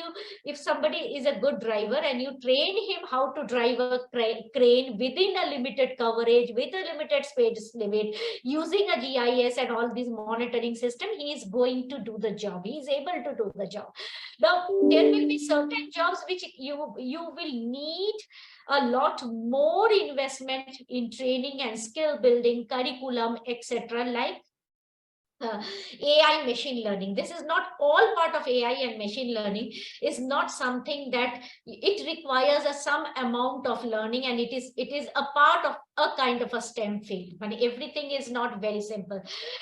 if somebody is a good driver and you train him how to drive a crane within a limited coverage, with a limited space limit, using a GIS and all these monitoring system, he is going to do the job. He is able to do the job. Now, there will be certain jobs which you will need a lot more investment in training and skill building, curriculum, etc., like AI machine learning. This is not all part of AI, and machine learning is not something that it requires some amount of learning, and it is a part of a kind of a STEM field, but everything is not very simple.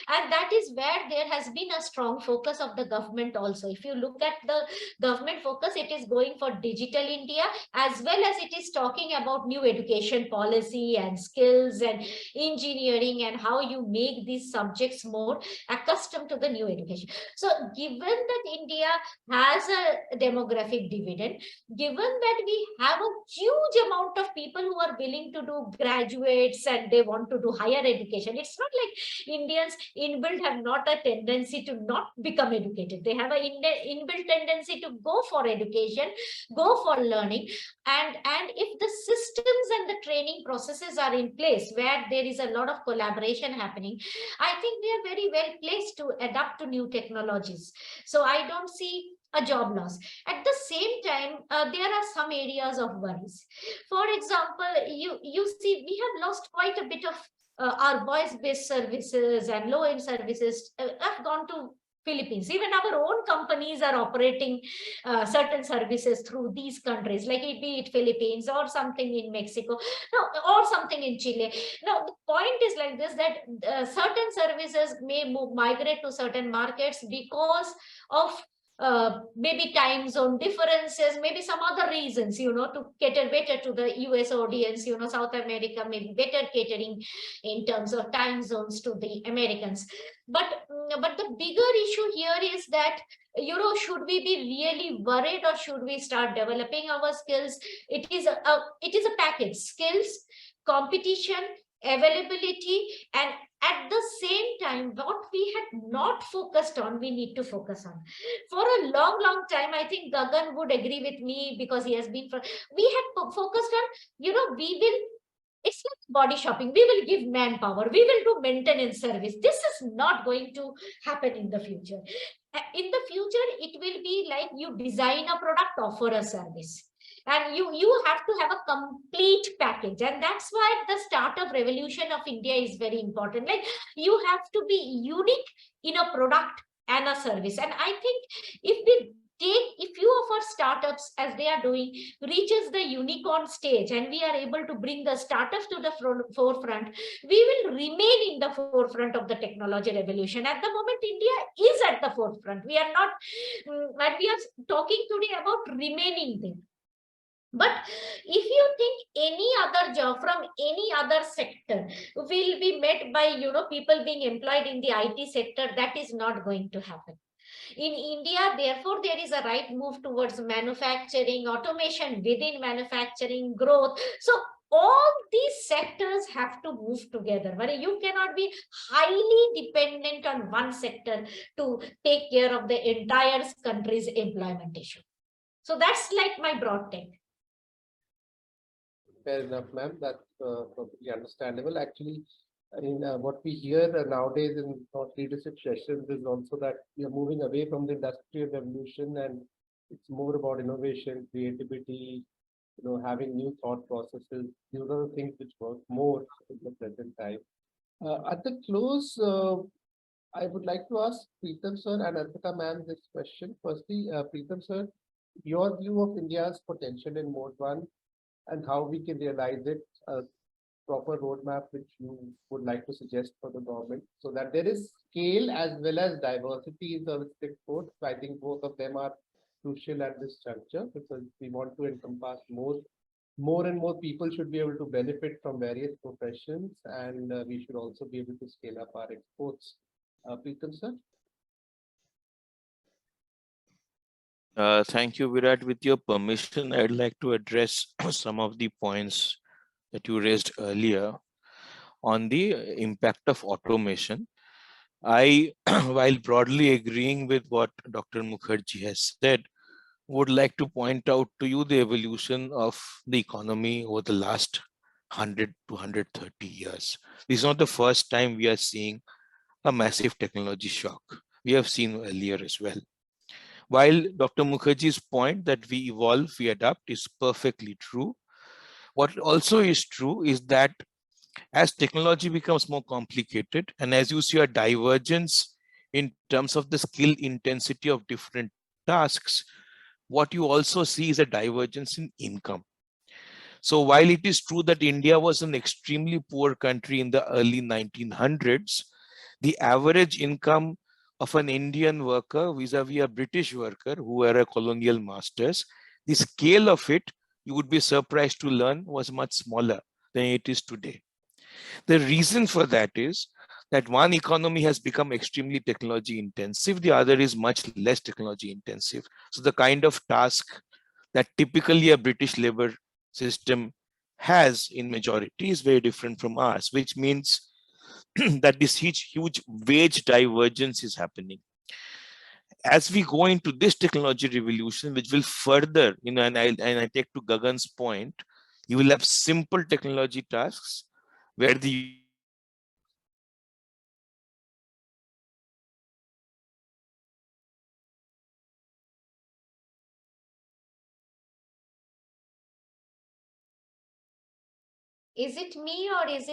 And that is where there has been a strong focus of the government also. If you look at the government focus, it is going for digital India, as well as it is talking about new education policy and skills and engineering, and how you make these subjects more accustomed to the new education. So given that India has a demographic dividend, given that we have a huge amount of people who are willing to do graduates and they want to do higher education, it's not like Indians inbuilt have not a tendency to not become educated. They have an inbuilt tendency to go for education, go for learning. And if the systems and the training processes are in place where there is a lot of collaboration happening, I think we are very well placed to adapt to new technologies. So I don't see a job loss. At the same time, there are some areas of worries. For example, you see, we have lost quite a bit of our voice-based services and low-end services have gone to Philippines. Even our own companies are operating certain services through these countries, like be it Philippines or something in Mexico, or something in Chile. Now, the point is like this, that certain services may migrate to certain markets because of maybe time zone differences, maybe some other reasons, to cater better to the US audience. South America may be better catering in terms of time zones to the Americans. But the bigger issue here is that, should we be really worried, or should we start developing our skills? It is a package: skills, competition, availability, and at the same time, what we had not focused on, we need to focus on. For a long time, I think Gagan would agree with me, because he has been, we had focused on, it's like body shopping. We will give manpower. We will do maintenance service. This is not going to happen in the future. In the future, it will be like you design a product, offer a service. And you have to have a complete package. And that's why the startup revolution of India is very important. Like, you have to be unique in a product and a service. And I think if few of our startups, as they are doing, reaches the unicorn stage, and we are able to bring the startups to the forefront, we will remain in the forefront of the technology revolution. At the moment, India is at the forefront. We are not, and we are talking today about remaining there. But if you think any other job from any other sector will be met by, people being employed in the IT sector, that is not going to happen. In India, therefore, there is a right move towards manufacturing, automation within manufacturing, growth. So all these sectors have to move together. But you cannot be highly dependent on one sector to take care of the entire country's employment issue. So that's like my broad take. Fair enough, ma'am. That's perfectly understandable. Actually, I mean, what we hear nowadays in leadership sessions is also that we are moving away from the industrial revolution, and it's more about innovation, creativity, having new thought processes. These are the things which work more in the present time. At the close, I would like to ask Pritam sir and Arpita ma'am this question. Firstly, Pritam sir, your view of India's potential in Mode 1 and how we can realize it, a proper roadmap which you would like to suggest for the government, so that there is scale as well as diversity in service exports. I think both of them are crucial at this juncture, because we want to encompass more and more people should be able to benefit from various professions, and we should also be able to scale up our exports. Pritam sir. Thank you, Virat. With your permission, I'd like to address some of the points that you raised earlier on the impact of automation. I, while broadly agreeing with what Dr. Mukherjee has said, would like to point out to you the evolution of the economy over the last 100 to 130 years. This is not the first time we are seeing a massive technology shock. We have seen earlier as well. While Dr. Mukherjee's point that we evolve, we adapt is perfectly true, what also is true is that as technology becomes more complicated, and as you see a divergence in terms of the skill intensity of different tasks, what you also see is a divergence in income. So while it is true that India was an extremely poor country in the early 1900s, the average income of an Indian worker vis-a-vis a British worker who were a colonial masters, the scale of it, you would be surprised to learn, was much smaller than it is today. The reason for that is that one economy has become extremely technology intensive, the other is much less technology intensive. So the kind of task that typically a British labor system has in majority is very different from ours, which means that this huge wage divergence is happening. As we go into this technology revolution, which will further, and I take to Gagan's point, you will have simple technology tasks where the Is it me, or is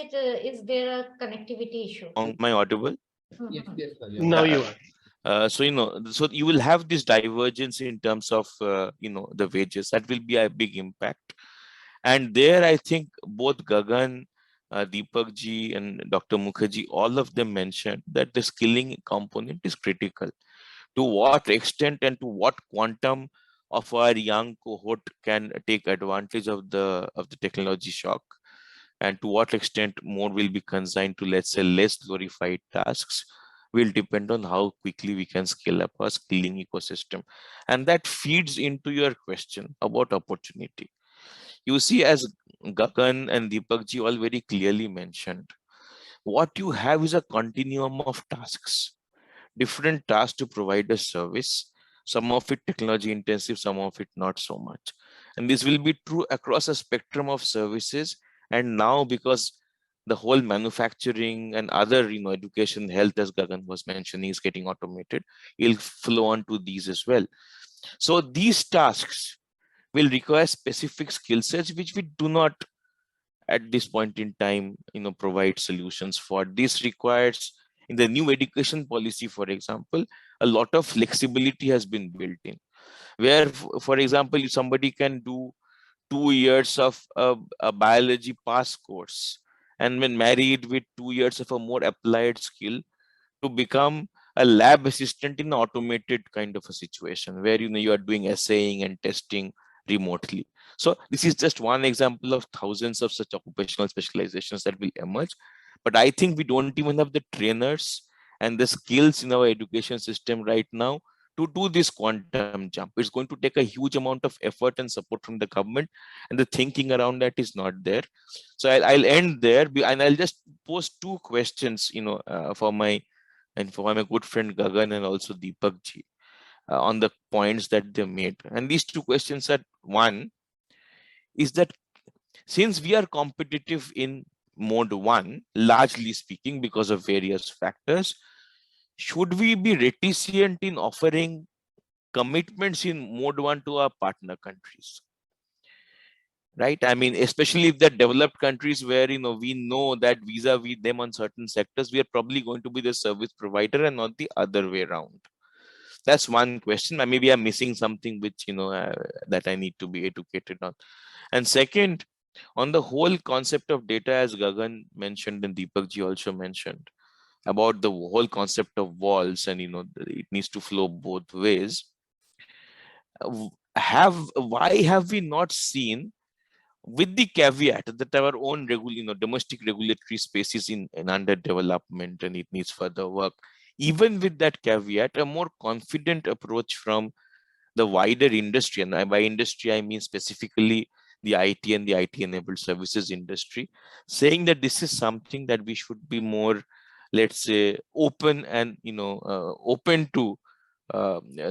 there a connectivity issue? Am I audible? Yes, yes, sir. Now you are. So you will have this divergence in terms of the wages. That will be a big impact. And there, I think both Gagan, Deepak ji, and Dr. Mukherjee, all of them mentioned that the skilling component is critical. To what extent and to what quantum of our young cohort can take advantage of the technology shock, and to what extent more will be consigned to, let's say, less glorified tasks, will depend on how quickly we can scale up our skilling ecosystem. And that feeds into your question about opportunity. You see, as Gagan and Deepak ji all very clearly mentioned, what you have is a continuum of tasks, different tasks to provide a service, some of it technology intensive, some of it not so much. And this will be true across a spectrum of services. And now, because the whole manufacturing and other, education, health, as Gagan was mentioning, is getting automated, it'll flow on to these as well. So these tasks will require specific skill sets which we do not at this point in time, provide solutions for. This requires, in the new education policy, for example, a lot of flexibility has been built in, where, for example, if somebody can do 2 years of a biology pass course, and when married with 2 years of a more applied skill, to become a lab assistant in automated kind of a situation where you are doing assaying and testing remotely. So this is just one example of thousands of such occupational specializations that will emerge. But I think we don't even have the trainers and the skills in our education system right now to do this quantum jump. It's going to take a huge amount of effort and support from the government, and the thinking around that is not there. So I'll end there, and I'll just pose two questions, for my good friend Gagan and also Deepak ji, on the points that they made. And these two questions are: one is that since we are competitive in mode 1, largely speaking, because of various factors, should we be reticent in offering commitments in mode 1 to our partner countries? Right? I mean, especially if they're developed countries where, we know that vis-a-vis them on certain sectors, we are probably going to be the service provider and not the other way around. That's one question. Maybe I'm missing something which, that I need to be educated on. And second, on the whole concept of data, as Gagan mentioned and Deepak ji also mentioned, about the whole concept of walls, and, it needs to flow both ways. Why have we not seen, with the caveat that our own domestic regulatory space is in under development and it needs further work, even with that caveat, a more confident approach from the wider industry, and by industry I mean specifically the IT and the IT enabled services industry, saying that this is something that we should be more, let's say, open and open to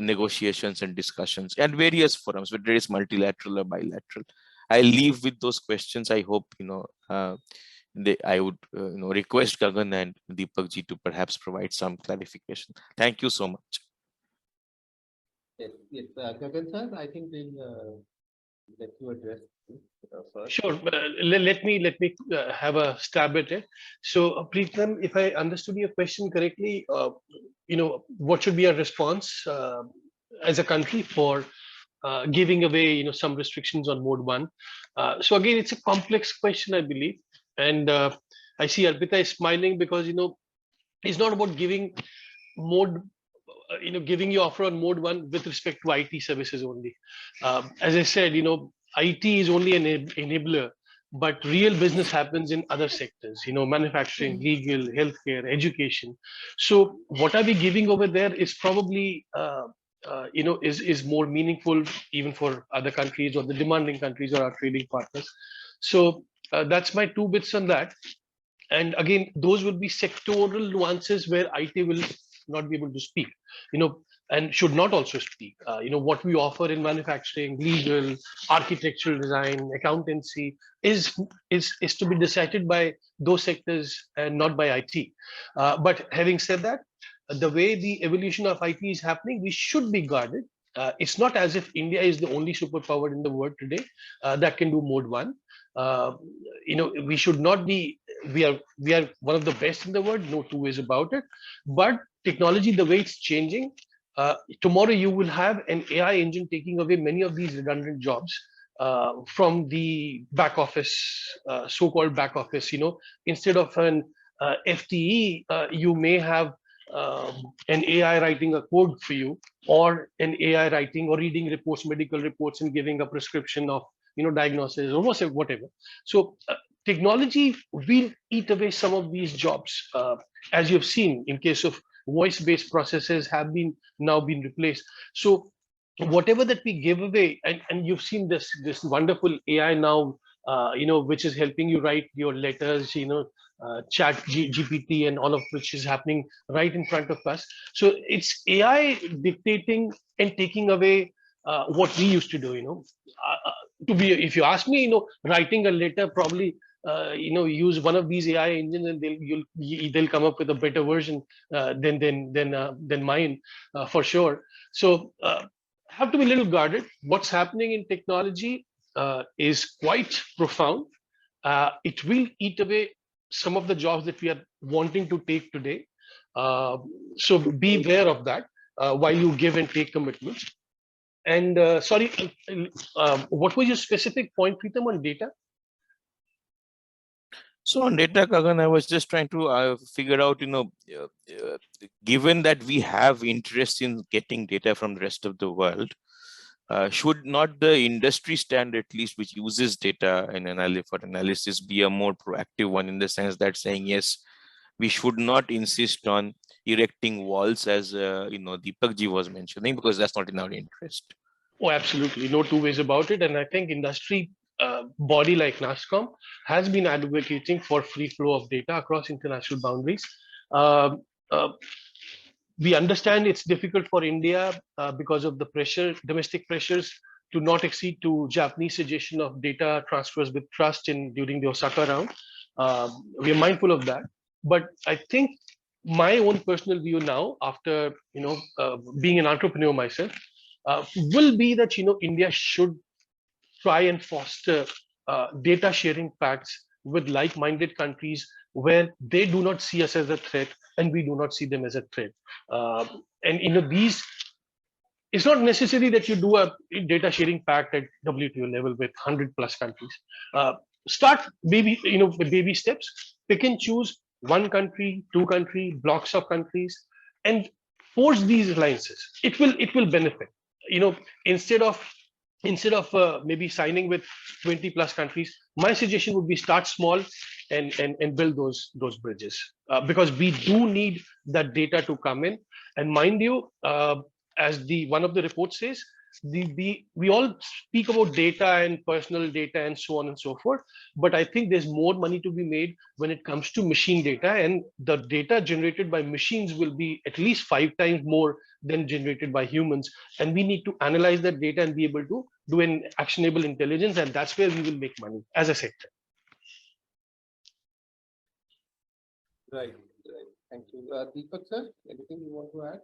negotiations and discussions and various forums, whether it's multilateral or bilateral. I leave with those questions. I hope I would request Gagan and Deepak ji to perhaps provide some clarification. Thank you so much. Yes, Gagan sir, I think we'll let you address this first. Sure. Let me have a stab at it. So, Pritam, if I understood your question correctly, what should be our response as a country for giving away, some restrictions on mode 1? So again, it's a complex question, I believe, and I see Arpita is smiling because it's not about giving mode. Giving you offer on mode 1 with respect to IT services only. As I said, IT is only an enabler, but real business happens in other sectors, manufacturing, legal, healthcare, education. So what are we giving over there is probably, is more meaningful even for other countries or the demanding countries or our trading partners. So that's my 2 bits on that. And again, those will be sectoral nuances where IT will not be able to speak, and should not also speak. What we offer in manufacturing, legal, architectural design, accountancy is to be decided by those sectors and not by IT. But having said that, the way the evolution of IT is happening, we should be guarded. It's not as if India is the only superpower in the world today that can do mode 1. We should not be. We are one of the best in the world. No two ways about it. But technology, the way it's changing, tomorrow you will have an AI engine taking away many of these redundant jobs from the back office, so-called back office. Instead of an FTE, you may have an AI writing a code for you, or an AI writing or reading reports, medical reports, and giving a prescription of diagnosis or whatever. So technology will eat away some of these jobs, as you've seen in case of voice-based processes have now been replaced. So whatever that we give away, and you've seen this wonderful AI now, which is helping you write your letters, chat GPT and all of which is happening right in front of us. So it's AI dictating and taking away what we used to do. If you ask me, writing a letter, probably use one of these AI engines and they'll come up with a better version than mine, for sure. So have to be a little guarded. What's happening in technology is quite profound. It will eat away some of the jobs that we are wanting to take today. So be aware of that while you give and take commitments. And sorry, what was your specific point, Pritam, on data? So on data, Gagan, I was just trying to figure out, given that we have interest in getting data from the rest of the world, should not the industry stand, at least which uses data and for analysis, be a more proactive one, in the sense that saying, yes, we should not insist on erecting walls, as Deepak ji was mentioning, because that's not in our interest. Oh, absolutely. No two ways about it. And I think industry body like NASSCOM has been advocating for free flow of data across international boundaries. We understand it's difficult for India because of the domestic pressures to not accede to Japanese suggestion of data transfers with trust during the Osaka round. We are mindful of that. But I think my own personal view now, after being an entrepreneur myself, will be that India should try and foster data sharing pacts with like-minded countries where they do not see us as a threat and we do not see them as a threat. And these, it's not necessary that you do a data sharing pact at WTO level with 100+ countries. Start with baby steps. Pick and choose one country, two country, blocks of countries, and force these alliances. It will benefit. Instead of maybe signing with 20+ countries, my suggestion would be start small and build those bridges, because we do need that data to come in. And mind you, as one of the reports says, we all speak about data and personal data and so on and so forth, but I think there's more money to be made when it comes to machine data, and the data generated by machines will be at least 5 times more than generated by humans, and we need to analyze that data and be able to do an actionable intelligence, and that's where we will make money as a sector. Right. Thank you. Deepak sir, anything you want to add?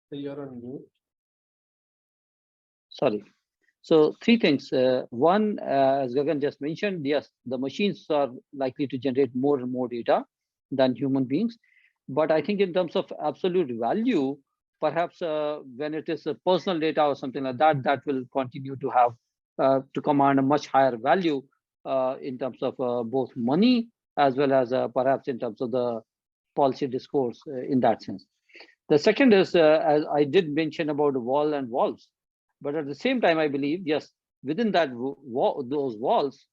So you're on mute. Sorry. So 3 things. One, as Gagan just mentioned, yes, the machines are likely to generate more and more data than human beings. But I think in terms of absolute value, perhaps when it is a personal data or something like that, that will continue to have to command a much higher value in terms of both money as well as perhaps in terms of the policy discourse in that sense. The second is, as I did mention about the wall and walls, but at the same time, I believe, yes, within that those walls,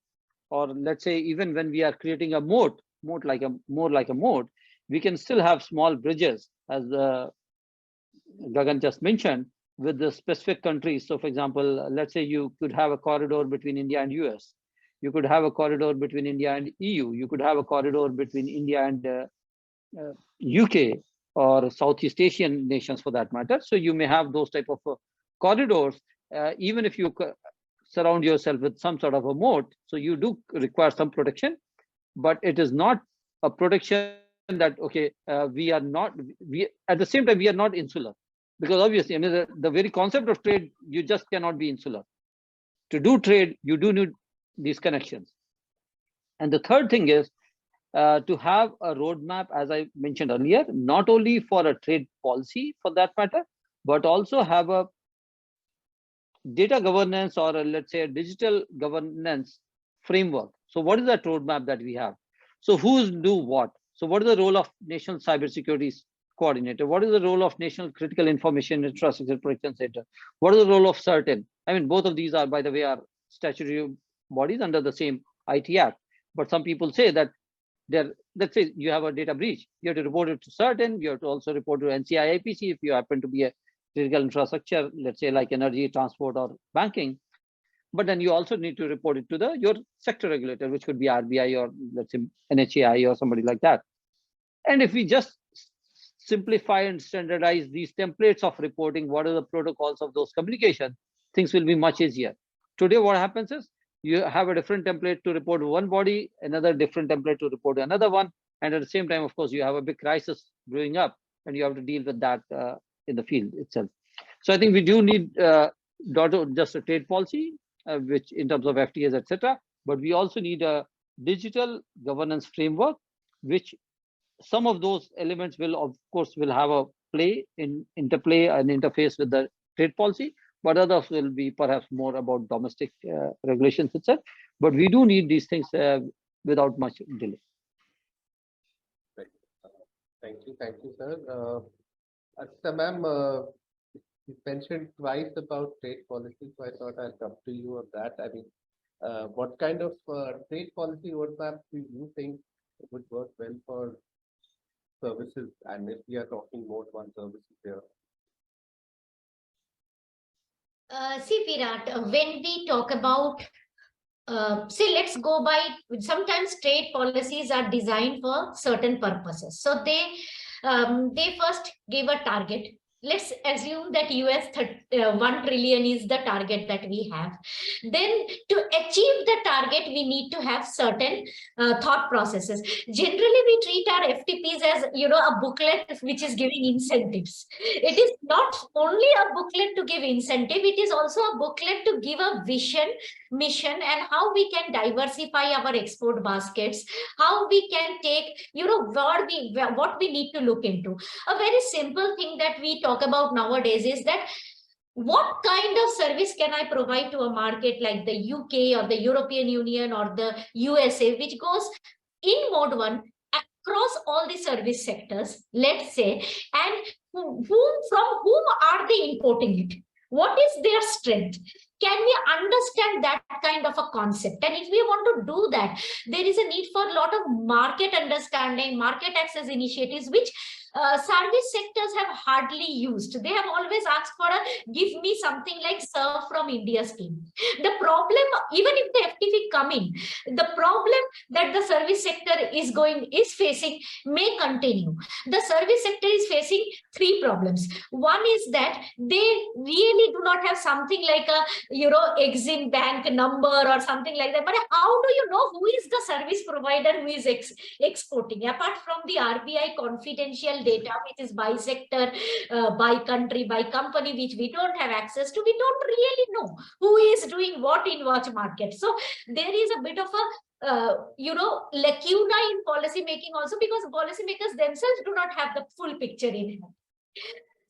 or let's say even when we are creating a more like a moat, we can still have small bridges, as Gagan just mentioned, with the specific countries. So for example, let's say you could have a corridor between India and US. You could have a corridor between India and EU. You could have a corridor between India and UK or Southeast Asian nations for that matter. So you may have those type of corridors, even if you surround yourself with some sort of a moat. So you do require some protection, but it is not a protection that, okay, we at the same time, we are not insular, because obviously, I mean, the very concept of trade, you just cannot be insular. To do trade, you do need these connections. And the third thing is to have a roadmap, as I mentioned earlier, not only for a trade policy for that matter, but also have a data governance or let's say a digital governance framework. So what is that roadmap that we have? So who's do what? So what is the role of National Cybersecurity Coordinator? What is the role of National Critical Information Infrastructure Protection Center? What is the role of CERTIN? I mean, both of these are, by the way, are statutory bodies under the same IT Act. But some people say that let's say you have a data breach, you have to report it to CERTIN, you have to also report to NCI-IPC if you happen to be a critical infrastructure, let's say like energy, transport, or banking. But then you also need to report it to your sector regulator, which could be RBI or let's say NHAI or somebody like that. And if we just simplify and standardize these templates of reporting, what are the protocols of those communications, things will be much easier. Today, what happens is you have a different template to report to one body, another different template to report to another one. And at the same time, of course, you have a big crisis brewing up and you have to deal with that in the field itself. So I think we do need not just a trade policy, which in terms of FTAs, etc., but we also need a digital governance framework, which some of those elements will, of course, will have a interplay and interface with the trade policy, but others will be perhaps more about domestic regulations itself. But we do need these things without much delay. Thank you, sir. Arpita ma'am, you mentioned twice about trade policy, so I thought I'll come to you on that. I mean, what kind of trade policy roadmap do you think would work well for services? And if we are talking mode 1 services here. See, Virat, when we talk about, say, let's go by, sometimes trade policies are designed for certain purposes. So they first give a target. Let's assume that US 1 trillion is the target that we have. Then to achieve the target, we need to have certain thought processes. Generally, we treat our FTPs as, a booklet which is giving incentives. It is not only a booklet to give incentive, it is also a booklet to give a vision, mission, and how we can diversify our export baskets, how we can take, what we need to look into. A very simple thing that we talk about nowadays is that what kind of service can I provide to a market like the UK or the European Union or the USA, which goes in mode 1 across all the service sectors, let's say, and from whom are they importing it? What is their strength? Can we understand that kind of a concept? And if we want to do that, there is a need for a lot of market understanding, market access initiatives, which service sectors have hardly used. They have always asked for a give me something like serve from India scheme. The problem, even if the FTP come in, the problem that the service sector is facing may continue. The service sector is facing 3 problems. One is that they really do not have something like a Exim Bank number or something like that. But how do you know who is the service provider who is exporting? Apart from the RBI confidential data, which is by sector, by country, by company, which we don't have access to, we don't really know who is doing what in what market. So there is a bit of a lacuna in policy making also, because policymakers themselves do not have the full picture in hand.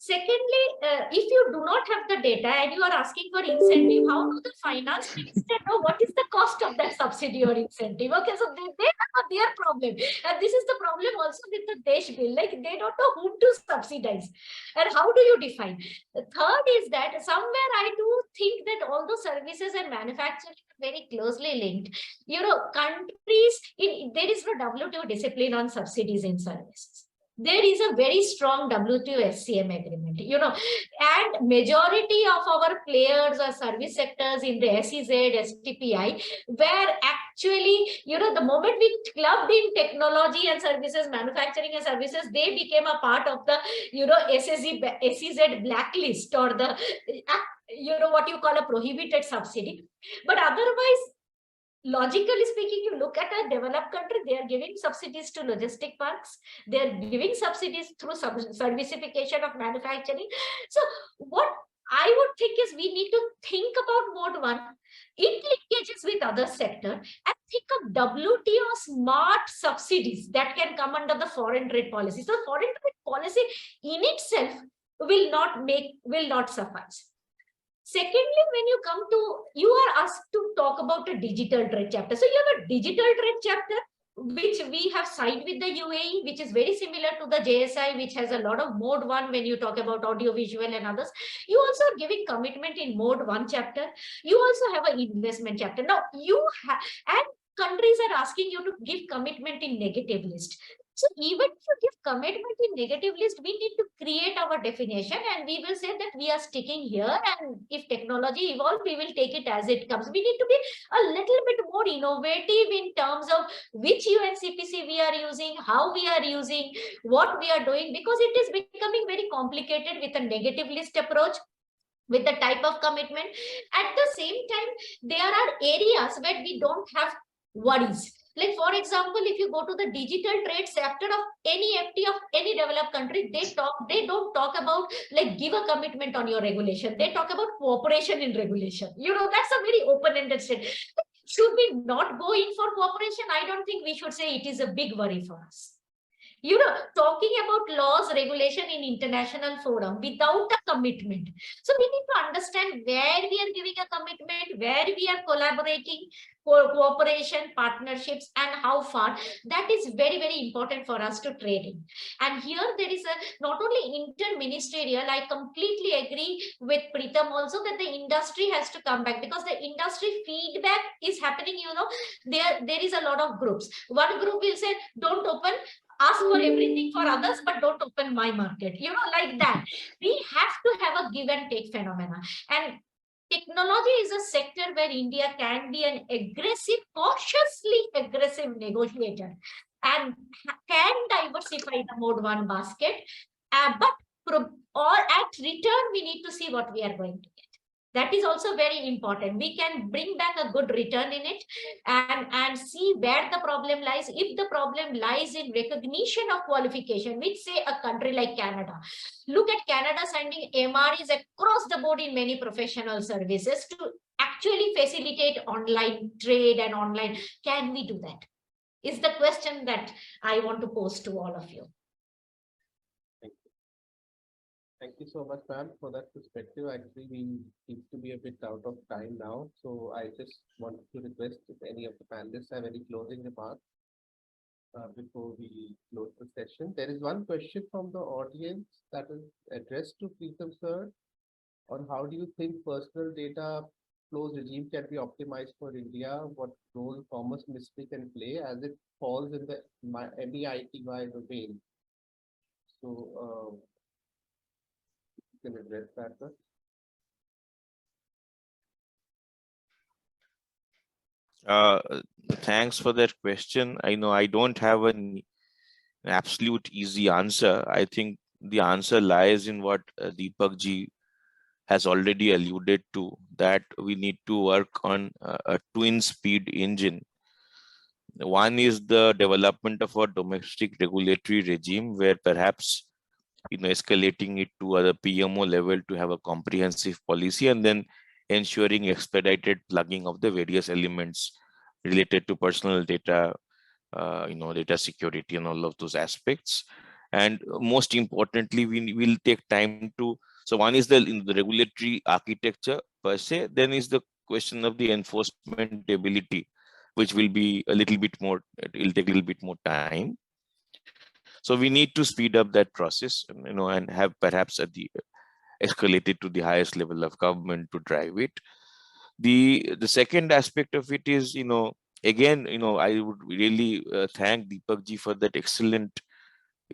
Secondly, if you do not have the data and you are asking for incentive, how do the finance minister know what is the cost of that subsidy or incentive? Okay, so they have their problem. And this is the problem also with the Desh bill. Like, they don't know whom to subsidize. And how do you define? The third is that somewhere I do think that although services and manufacturing are very closely linked, countries, there is no WTO discipline on subsidies in services. There is a very strong WTO SCM agreement, and majority of our players or service sectors in the SEZ, STPI, where actually, the moment we clubbed in technology and services, manufacturing and services, they became a part of the, SEZ blacklist, or the, what you call a prohibited subsidy. But otherwise, logically speaking, you look at a developed country, they are giving subsidies to logistic parks, they are giving subsidies through servicification of manufacturing. So what I would think is we need to think about mode 1, it linkages with other sector, and think of WTO smart subsidies that can come under the foreign trade policy. So foreign trade policy in itself will not suffice. Secondly, when you are asked to talk about a digital trade chapter. So you have a digital trade chapter, which we have signed with the UAE, which is very similar to the JSI, which has a lot of mode 1 when you talk about audiovisual and others. You also are giving commitment in mode 1 chapter. You also have an investment chapter. Now, and countries are asking you to give commitment in negative list. So even if you give commitment in negative list, we need to create our definition, and we will say that we are sticking here, and if technology evolves, we will take it as it comes. We need to be a little bit more innovative in terms of which UNCPC we are using, how we are using, what we are doing, because it is becoming very complicated with a negative list approach, with the type of commitment. At the same time, there are areas where we don't have worries. Like, for example, if you go to the digital trade sector of any FT of any developed country, they don't talk about like give a commitment on your regulation. They talk about cooperation in regulation. That's a very open-ended statement. Should we not go in for cooperation? I don't think we should say it is a big worry for us. Talking about laws, regulation in international forum without a commitment. So we need to understand where we are giving a commitment, where we are collaborating, for cooperation, partnerships, and how far. That is very, very important for us to trade in. And here there is a not only interministerial, I completely agree with Pritam also that the industry has to come back, because the industry feedback is happening, there is a lot of groups. One group will say, don't open, ask for everything for others, but don't open my market, like that. We have to have a give and take phenomena. And technology is a sector where India can be an aggressive, cautiously aggressive negotiator and can diversify the mode one basket. Or at return, we need to see what we are going to get. That is also very important. We can bring back a good return in it and see where the problem lies. If the problem lies in recognition of qualification, which say a country like Canada. Look at Canada sending MREs across the board in many professional services to actually facilitate online trade and online. Can we do that? Is the question that I want to pose to all of you. Thank you so much, ma'am, for that perspective. Actually, we seem to be a bit out of time now. So I just wanted to request if any of the panelists have any closing remarks before we close the session. There is one question from the audience that is addressed to Pritam sir on how do you think personal data flows regime can be optimized for India? What role commerce ministry can play as it falls in the MEITY domain? So, can address that, sir? Thanks for that question. I know I don't have an absolute easy answer. I think the answer lies in what Deepak ji has already alluded to, that we need to work on a twin speed engine. One is the development of a domestic regulatory regime where perhaps escalating it to the PMO level to have a comprehensive policy, and then ensuring expedited plugging of the various elements related to personal data, data security and all of those aspects. And most importantly, we will take time to, so one is the regulatory architecture per se, then is the question of the enforcement ability, which will be a little bit more, it will take a little bit more time. So we need to speed up that process, and have perhaps at the escalated to the highest level of government to drive it. The second aspect of it is, again, I would really thank Deepak ji for that excellent,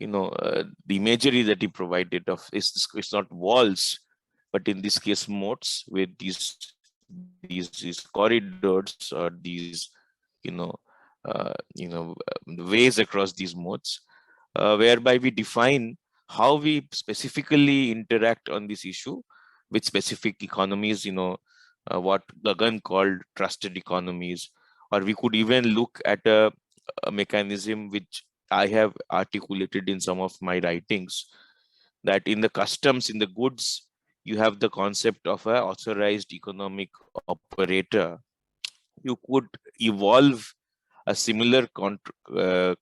the imagery that he provided of it's not walls, but in this case moats with these corridors or these, ways across these moats. Whereby we define how we specifically interact on this issue with specific economies, what Gagan called trusted economies, or we could even look at a mechanism which I have articulated in some of my writings, that in the customs, in the goods, you have the concept of an authorized economic operator. You could evolve a similar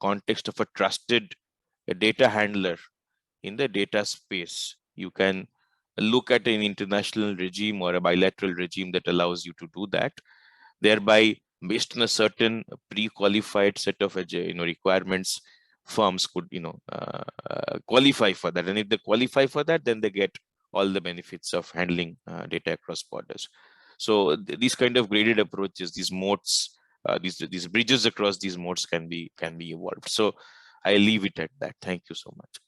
context of a trusted data handler in the data space. You can look at an international regime or a bilateral regime that allows you to do that, thereby based on a certain pre-qualified set of requirements, firms could qualify for that, and if they qualify for that, then they get all the benefits of handling data across borders. So these kind of graded approaches, these moats, these bridges across these moats can be evolved. So I leave it at that. Thank you so much.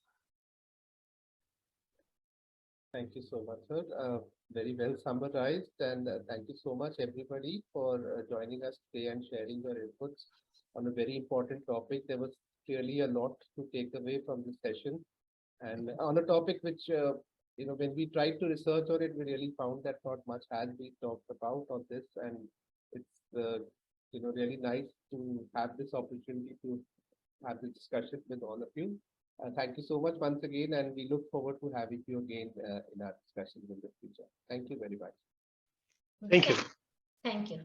Thank you so much, sir. Very well summarized, and thank you so much, everybody, for joining us today and sharing your inputs on a very important topic. There was clearly a lot to take away from this session, and on a topic which, when we tried to research on it, we really found that not much has been talked about on this, and it's, really nice to to have this opportunity to have this discussion with all of you. Thank you so much once again, and we look forward to having you again in our discussions in the future. Thank you very much. Thank you. Thank you.